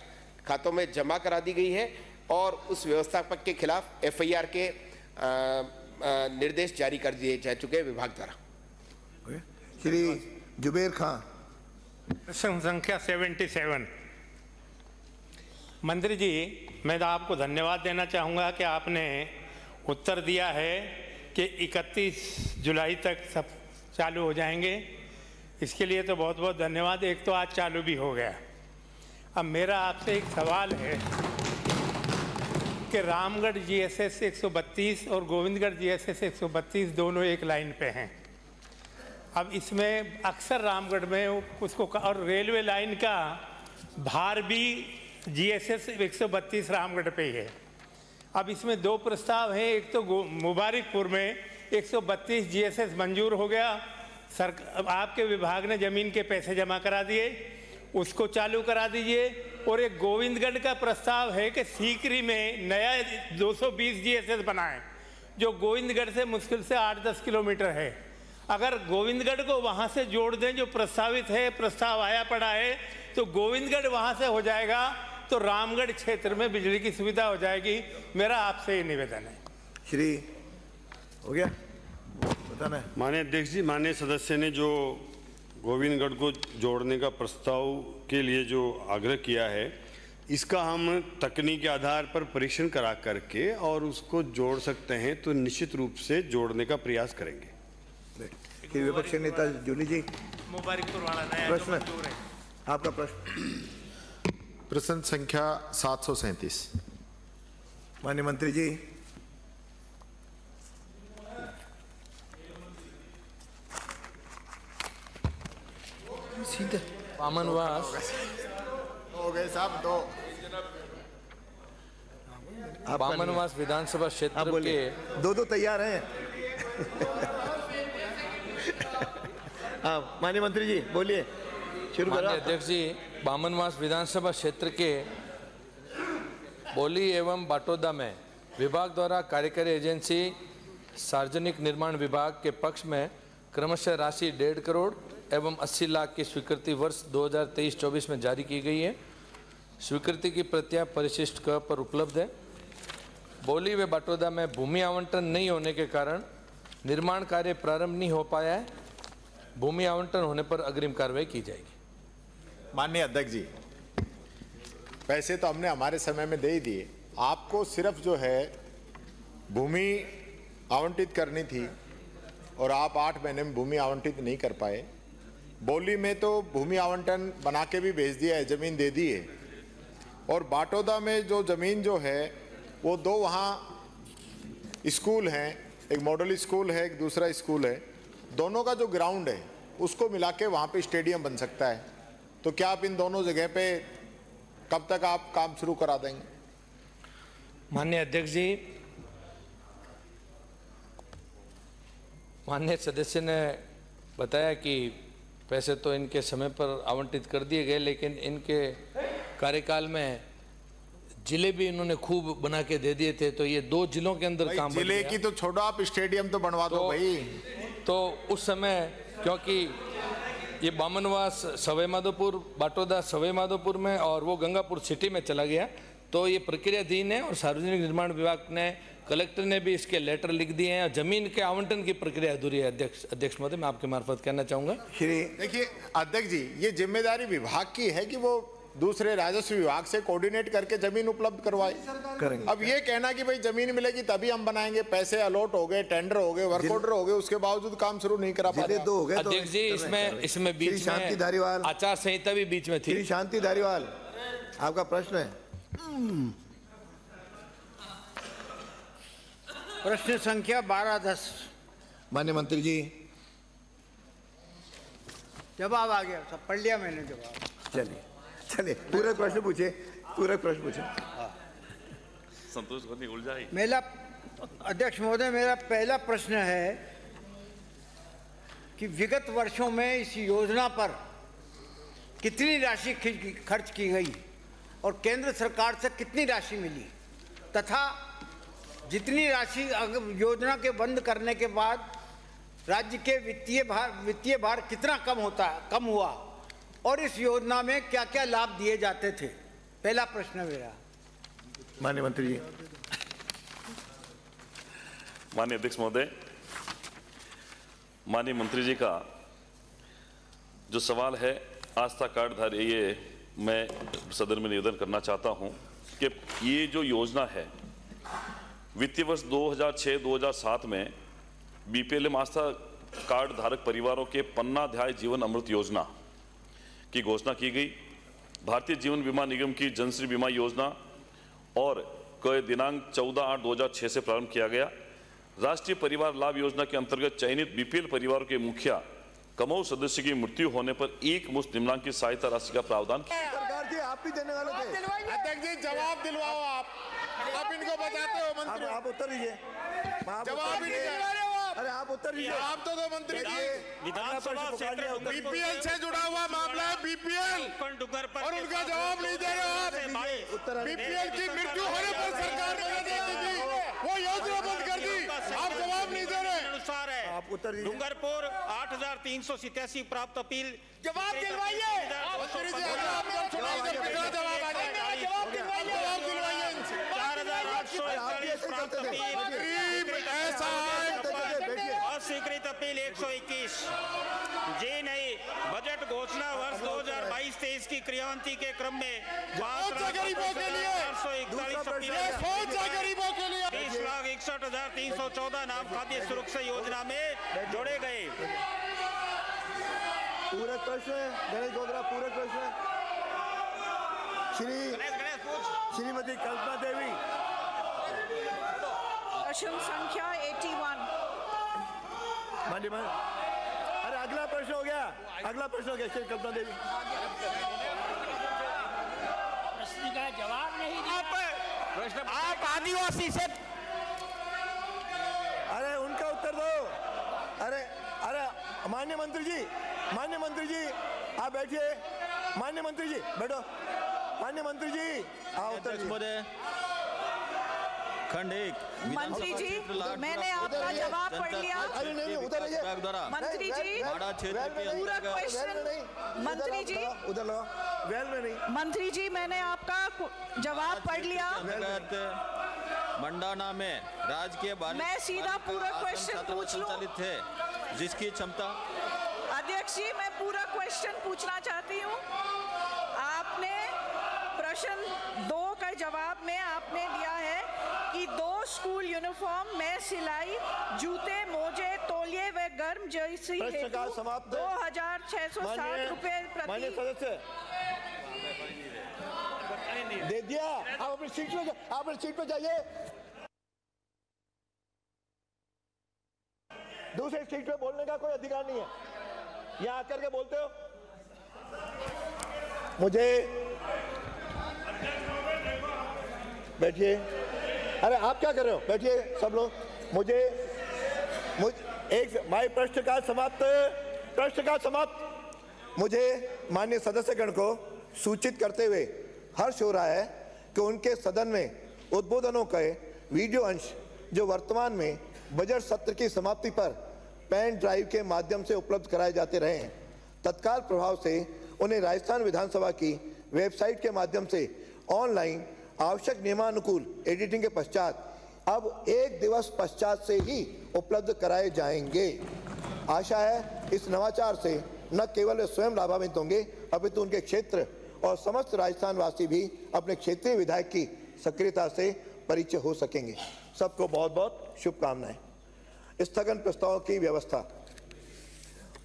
खातों में जमा करा दी गई है और उस व्यवस्थापक के खिलाफ एफआईआर के निर्देश जारी कर दिए जा चुके हैं विभाग द्वारा। श्री जुबेर खां। प्रश्न संख्या 77। मंत्री जी, मैं आपको धन्यवाद देना चाहूँगा कि आपने उत्तर दिया है कि 31 जुलाई तक सब चालू हो जाएंगे। इसके लिए तो बहुत बहुत धन्यवाद। एक तो आज चालू भी हो गया। अब मेरा आपसे एक सवाल है कि रामगढ़ जीएसएस 132 और गोविंदगढ़ जीएसएस 132 दोनों एक लाइन पे हैं। अब इसमें अक्सर रामगढ़ में उसको और रेलवे लाइन का भार भी जीएसएस 132 रामगढ़ पे ही है। अब इसमें 2 प्रस्ताव हैं। एक तो मुबारकपुर में 132 जीएसएस मंजूर हो गया, आपके विभाग ने ज़मीन के पैसे जमा करा दिए, उसको चालू करा दीजिए। और एक गोविंदगढ़ का प्रस्ताव है कि सीकरी में नया 220 जीएसएस बनाएं, जो गोविंदगढ़ से मुश्किल से 8-10 किलोमीटर है। अगर गोविंदगढ़ को वहाँ से जोड़ दें, जो प्रस्तावित है, प्रस्ताव आया पड़ा है, तो गोविंदगढ़ वहाँ से हो जाएगा तो रामगढ़ क्षेत्र में बिजली की सुविधा हो जाएगी। मेरा आपसे ये निवेदन है। श्री हो गया। बताना है। माननीय अध्यक्ष जी, माननीय सदस्य ने जो गोविंदगढ़ को जोड़ने का प्रस्ताव के लिए जो आग्रह किया है, इसका हम तकनीक के आधार पर परीक्षण करा करके और उसको जोड़ सकते हैं तो निश्चित रूप से जोड़ने का प्रयास करेंगे। फिर विपक्ष के नेता जूली जी, मुबारकपुर वाला नया प्रश्न, आपका प्रश्न। प्रश्न संख्या 737। माननीय मंत्री जी। सीधे बामनवास हो गए साहब, दो बामनवास विधानसभा क्षेत्र के दो तैयार हैं। हाँ माननीय मंत्री जी बोलिए, शुरू करो। माननीय अध्यक्ष जी, बामनवास विधानसभा क्षेत्र के बोली एवं बाटोदा में विभाग द्वारा कार्यकारी एजेंसी सार्वजनिक निर्माण विभाग के पक्ष में क्रमशः राशि 1.5 करोड़ एवं 80 लाख की स्वीकृति वर्ष 2023-24 में जारी की गई है। स्वीकृति की प्रतियां परिशिष्ट क पर उपलब्ध है। बोली व बाटोदा में भूमि आवंटन नहीं होने के कारण निर्माण कार्य प्रारंभ नहीं हो पाया है। भूमि आवंटन होने पर अग्रिम कार्रवाई की जाएगी। माननीय अध्यक्ष जी, पैसे तो हमने हमारे समय में दे ही दिए, आपको सिर्फ जो है भूमि आवंटित करनी थी और आप 8 महीने में भूमि आवंटित नहीं कर पाए। बोली में तो भूमि आवंटन बना के भी भेज दिया है, जमीन दे दी है। और बाटोदा में जो जमीन जो है वो 2 वहाँ स्कूल हैं, एक मॉडल स्कूल है, एक दूसरा स्कूल है, दोनों का जो ग्राउंड है उसको मिला के वहाँ पे स्टेडियम बन सकता है। तो क्या आप इन दोनों जगह पे कब तक आप काम शुरू करा देंगे? माननीय अध्यक्ष जी, माननीय सदस्य ने बताया कि पैसे तो इनके समय पर आवंटित कर दिए गए, लेकिन इनके कार्यकाल में जिले भी इन्होंने खूब बना के दे दिए थे। तो ये 2 जिलों के अंदर काम जिले की तो छोड़ो, आप स्टेडियम तो बनवा दो भाई। तो उस समय क्योंकि ये बामनवास सवाई माधोपुर, बाटोदा सवाई माधोपुर में और वो गंगापुर सिटी में चला गया, तो ये प्रक्रियाधीन है और सार्वजनिक निर्माण विभाग ने, कलेक्टर ने भी इसके लेटर लिख दिए हैं। जमीन के आवंटन की प्रक्रिया अधूरी है। अध्यक्ष महोदय, मैं आपके मार्फत कहना चाहूँगा। देखिए अध्यक्ष जी, ये जिम्मेदारी विभाग की है कि वो दूसरे राजस्व विभाग से कोऑर्डिनेट करके जमीन उपलब्ध करवाए। करेंगे। अब ये कहना कि भाई जमीन मिलेगी तभी हम बनाएंगे, पैसे अलॉट हो गए, टेंडर हो गए, वर्क ऑर्डर हो गए, उसके बावजूद काम शुरू नहीं करा पाते। अध्यक्ष जी, इसमें बीच शांति धारीवाल, आचार संहिता भी बीच में थी। शांति धारीवाल, आपका प्रश्न है। प्रश्न संख्या 1210। माननीय मंत्री जी। जवाब आ गया, सब पढ़ लिया मैंने जवाब। चलिए पूरा प्रश्न पूछे, संतोष करनी उलझाई। मेरा अध्यक्ष महोदय, मेरा पहला प्रश्न है कि विगत वर्षों में इस योजना पर कितनी राशि खर्च की गई और केंद्र सरकार से कितनी राशि मिली, तथा जितनी राशि योजना के बंद करने के बाद राज्य के वित्तीय भार कितना कम हुआ और इस योजना में क्या क्या लाभ दिए जाते थे। पहला प्रश्न मेरा। माननीय मंत्री जी। माननीय अध्यक्ष महोदय, माननीय मंत्री जी का जो सवाल है आस्था कार्ड धारी, ये मैं सदन में निवेदन करना चाहता हूं कि ये जो योजना है वित्तीय वर्ष 2006-2007 में बीपीएलएम आस्था कार्ड धारक परिवारों के पन्नाध्याय जीवन अमृत योजना की घोषणा की गई। भारतीय जीवन बीमा निगम की जनश्री बीमा योजना और दिनांक 14/8/2006 से प्रारंभ किया गया। राष्ट्रीय परिवार लाभ योजना के अंतर्गत चयनित बीपीएल परिवारों के मुखिया कमऊ सदस्य की मृत्यु होने पर एक मुश्त निम्नांकित सहायता राशि का प्रावधान। सरकार जी आप भी देने वाले थे। अध्यक्ष जी जवाब दिलवाओ, आप इनको बताते हो मंत्री। आप उत्तर दीजिए। जवाब ही नहीं। अरे आप उत्तर दीजिए। आप तो दो मंत्री जी। विधानसभा क्षेत्र बीपीएल से जुड़ा हुआ मामला है, बीपीएल, और उनका जवाब नहीं दे रहे आप। बीपीएल की मृत्यु होने पर सरकार ने वो योजना बंद कर दी, आप जवाब नहीं दे रहे। अनुसार है। आप उत्तर दीजिए। डूंगरपुर 8387 प्राप्त अपील। जवाब दिलवाइए। स्वीकृत अपील 121। जी नहीं, बजट घोषणा वर्ष 2022-23 की क्रियान्वयन के क्रम में 30,61,314 नाम खाद्य सुरक्षा योजना में जोड़े गए। पूरक प्रश्न है गणेश गोगरा, पूरक प्रश्न है। श्रीमती कल्पना देवी, प्रश्न संख्या 81। अरे अगला प्रश्न हो गया, अगला प्रश्न हो गया। श्री कल्पना देवी, प्रश्न का जवाब नहीं दिया। आप आदिवासी से, अरे उनका उत्तर दो। अरे अरे माननीय मंत्री जी, माननीय मंत्री जी आप बैठिए। माननीय मंत्री जी बैठो। माननीय मंत्री जी उत्तर महोदय, खंड 1 मंत्री जी मैंने आपका जवाब पढ़ लिया। अरे नहीं, उधर रहिए मंत्री जी, बाड़ा क्षेत्र के पूरा क्वेश्चन। मंत्री जी उधर लो, वेल में नहीं। मंत्री जी मैंने आपका जवाब पढ़ लिया। मंडाना में राजकीय मैं सीधा पूरा क्वेश्चन पूछ लूं? संचालित है जिसकी क्षमता। अध्यक्ष जी मैं पूरा क्वेश्चन पूछना चाहती हूँ। आपने प्रश्न 2 का जवाब में आपने दिया है कि 2 स्कूल यूनिफॉर्म में सिलाई, जूते, मोजे, तौलिए व गर्म जर्सी हेतु 2,660 रुपए प्रति। माननीय सदस्य दे दिया। आप अपनी सीट पे, आप अपनी सीट पे जाइए। दूसरी सीट पे बोलने का कोई अधिकार नहीं है। यहाँ आकर के बोलते हो। मुझे बैठिए। अरे आप क्या कर रहे हो? बैठिए सब लोग। मुझे एक भाई प्रश्न का समाप्त। मुझे माननीय सदस्यगण को सूचित करते हुए हर्ष हो रहा है कि उनके सदन में उद्बोधनों के वीडियो अंश जो वर्तमान में बजट सत्र की समाप्ति पर पेन ड्राइव के माध्यम से उपलब्ध कराए जाते रहे हैं, तत्काल प्रभाव से उन्हें राजस्थान विधानसभा की वेबसाइट के माध्यम से ऑनलाइन आवश्यक नियमानुकूल एडिटिंग के पश्चात अब 1 दिवस पश्चात से ही उपलब्ध कराए जाएंगे। आशा है इस नवाचार से न केवल वे स्वयं लाभान्वित होंगे अपितु उनके क्षेत्र और समस्त राजस्थान वासी भी अपने क्षेत्रीय विधायक की सक्रियता से परिचय हो सकेंगे। सबको बहुत बहुत शुभकामनाएं। स्थगन प्रस्ताव की व्यवस्था।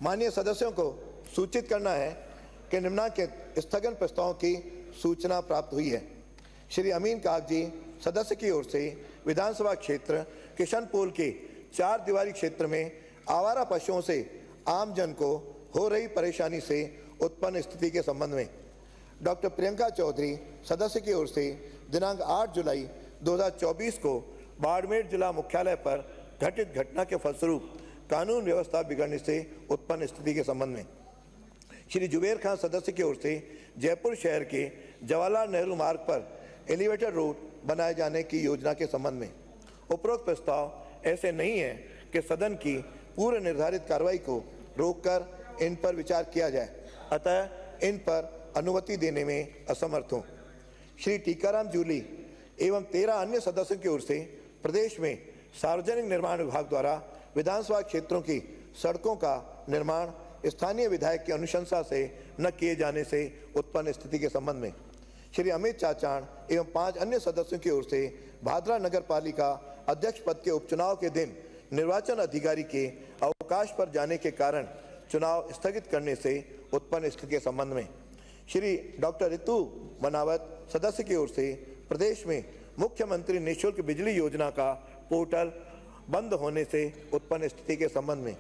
माननीय सदस्यों को सूचित करना है कि निम्नलिखित स्थगन प्रस्तावों की सूचना प्राप्त हुई है। श्री अमीन काग जी सदस्य की ओर से विधानसभा क्षेत्र किशनपोल के 4 दीवारी क्षेत्र में आवारा पशुओं से आमजन को हो रही परेशानी से उत्पन्न स्थिति के संबंध में डॉक्टर प्रियंका चौधरी सदस्य की ओर से दिनांक 8 जुलाई 2024 को बाड़मेर जिला मुख्यालय पर घटित घटना के फलस्वरूप कानून व्यवस्था बिगड़ने से उत्पन्न स्थिति के संबंध में श्री जुबेर खान सदस्य की ओर से जयपुर शहर के जवाहरलाल नेहरू मार्ग पर एलिवेटेड रोड बनाए जाने की योजना के संबंध में उपरोक्त प्रस्ताव ऐसे नहीं है कि सदन की पूर्व निर्धारित कार्रवाई को रोककर इन पर विचार किया जाए, अतः इन पर अनुमति देने में असमर्थ हूँ। श्री टीकाराम जूली एवं 13 अन्य सदस्यों की ओर से प्रदेश में सार्वजनिक निर्माण विभाग द्वारा विधानसभा क्षेत्रों की सड़कों का निर्माण स्थानीय विधायक की अनुशंसा से न किए जाने से उत्पन्न स्थिति के संबंध में श्री अमित चाचाण एवं 5 अन्य सदस्यों की ओर से भादरा नगर पालिका अध्यक्ष पद के उपचुनाव के दिन निर्वाचन अधिकारी के अवकाश पर जाने के कारण चुनाव स्थगित करने से उत्पन्न स्थिति के संबंध में श्री डॉक्टर ऋतु बनावत सदस्य की ओर से प्रदेश में मुख्यमंत्री निःशुल्क बिजली योजना का पोर्टल बंद होने से उत्पन्न स्थिति के संबंध में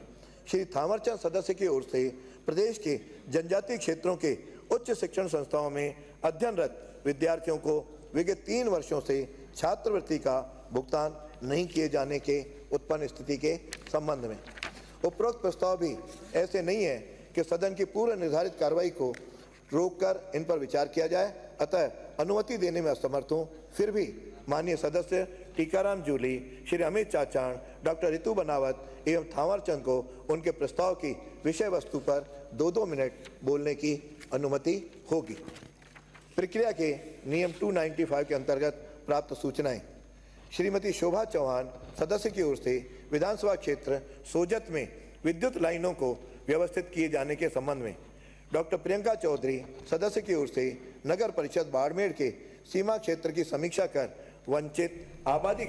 श्री थावरचंद सदस्य की ओर से प्रदेश के जनजातीय क्षेत्रों के उच्च शिक्षण संस्थाओं में अध्ययनरत विद्यार्थियों को विगत 3 वर्षों से छात्रवृत्ति का भुगतान नहीं किए जाने के उत्पन्न स्थिति के संबंध में उपरोक्त प्रस्ताव भी ऐसे नहीं है कि सदन की पूर्व निर्धारित कार्रवाई को रोककर इन पर विचार किया जाए, अतः अनुमति देने में असमर्थ हूँ। फिर भी माननीय सदस्य टीकाराम जूली, श्री अमित चाचाण, डॉक्टर ऋतु बनावत एवं थावरचंद को उनके प्रस्ताव की विषय वस्तु पर 2-2 मिनट बोलने की अनुमति होगी। प्रक्रिया के नियम 295 के अंतर्गत प्राप्त सूचनाएं। श्रीमती शोभा चौहान सदस्य की ओर से विधानसभा क्षेत्र सोजत में विद्युत लाइनों को व्यवस्थित किए जाने के संबंध में, डॉक्टर प्रियंका चौधरी सदस्य की ओर से नगर परिषद बाड़मेर के सीमा क्षेत्र की समीक्षा कर वंचित आबादी